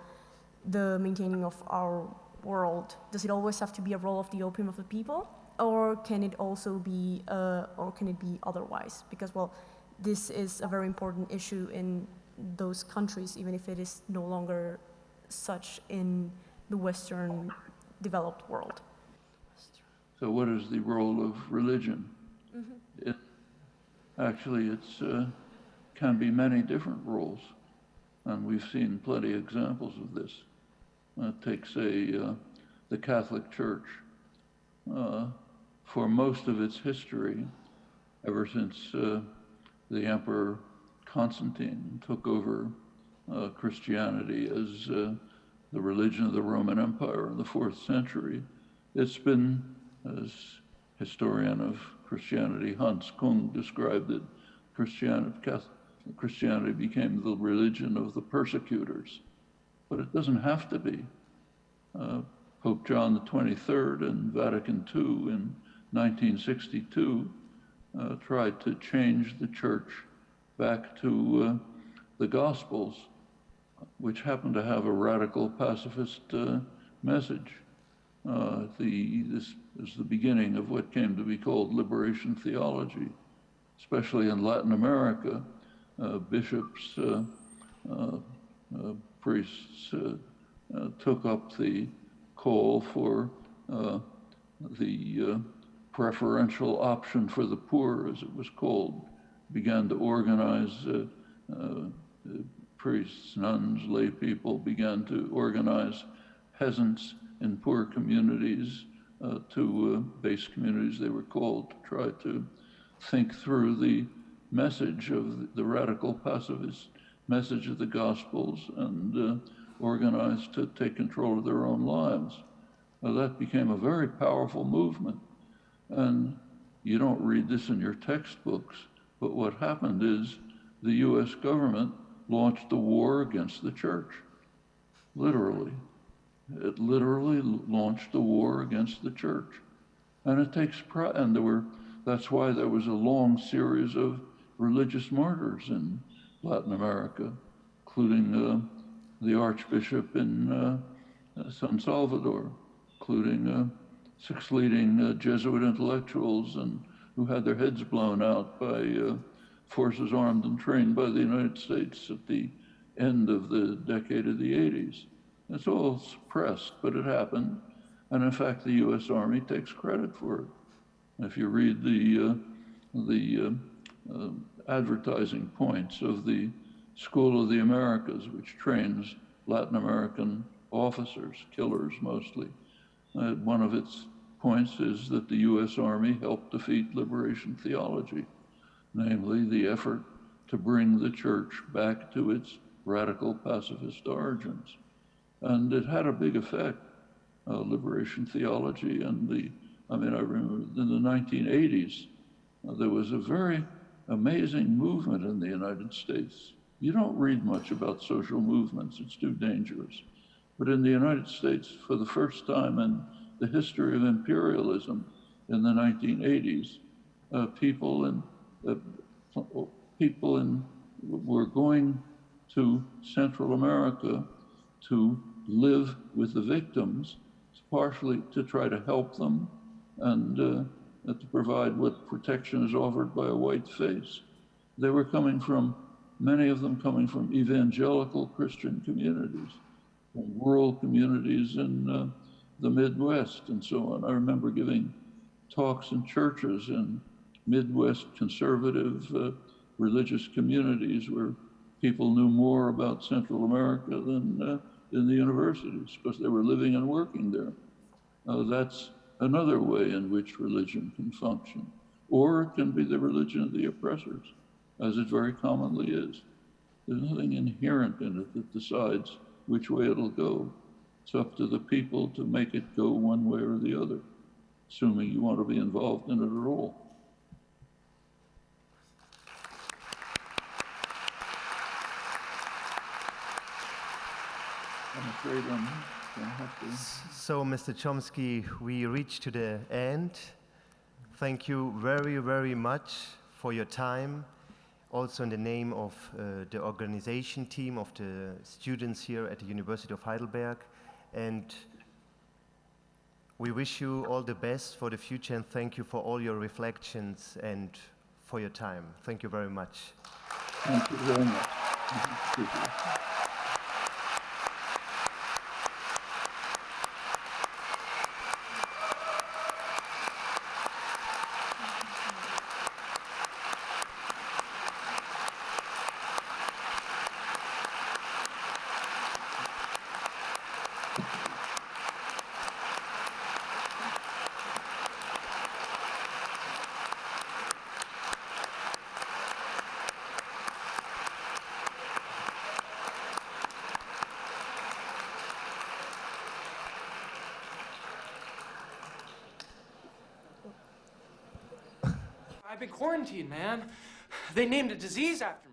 the maintaining of our world. Does it always have to be a role of the opium of the people, or can it also be, or can it be otherwise? Because, well, this is a very important issue in those countries, even if it is no longer such in the Western developed world. So what is the role of religion? Mm-hmm. Actually, can be many different roles, and we've seen plenty of examples of this. Take, say, the Catholic Church. For most of its history, ever since the Emperor Constantine took over Christianity as the religion of the Roman Empire in the 4th century, it's been, as historian of Christianity Hans Kung described it, Christianity became the religion of the persecutors. But it doesn't have to be. Pope John the 23rd in Vatican II in 1962 tried to change the church back to the Gospels, which happened to have a radical pacifist message. This is the beginning of what came to be called liberation theology, especially in Latin America. Bishops, priests took up the call for the preferential option for the poor, as it was called, began to organize priests, nuns, lay people, began to organize peasants in poor communities to base communities, they were called, to try to think through the message of the radical pacifist message of the Gospels and organized to take control of their own lives. That became a very powerful movement. And you don't read this in your textbooks, but what happened is the US government launched a war against the church, literally. It literally launched a war against the church. And it takes pride, and that's why there was a long series of religious martyrs in Latin America, including the Archbishop in San Salvador, including 6 leading Jesuit intellectuals and who had their heads blown out by forces armed and trained by the United States at the end of the decade of the 80s. It's all suppressed, but it happened. And in fact, the US Army takes credit for it. If you read the advertising points of the School of the Americas, which trains Latin American officers, killers mostly, one of its points is that the US Army helped defeat liberation theology, namely the effort to bring the church back to its radical pacifist origins. And it had a big effect, liberation theology. And I remember in the 1980s, there was a very amazing movement in the United States. You don't read much about social movements, it's too dangerous. But in the United States, for the first time in the history of imperialism in the 1980s, people people were going to Central America to live with the victims, partially to try to help them and to provide what protection is offered by a white face. They were coming from, many of them coming from evangelical Christian communities, from rural communities in the Midwest and so on. I remember giving talks in churches in Midwest conservative religious communities where people knew more about Central America than in the universities because they were living and working there. That's another way in which religion can function. Or it can be the religion of the oppressors, as it very commonly is. There's nothing inherent in it that decides which way it'll go. It's up to the people to make it go one way or the other, assuming you want to be involved in it at all. I'm afraid I'm going to have to... So, Mr. Chomsky, we reach to the end. Thank you very, very much for your time. Also in the name of the organization team of the students here at the University of Heidelberg. And we wish you all the best for the future, and thank you for all your reflections and for your time. Thank you very much. Thank you very much. Thank you. I've been quarantined, man. They named a disease after me.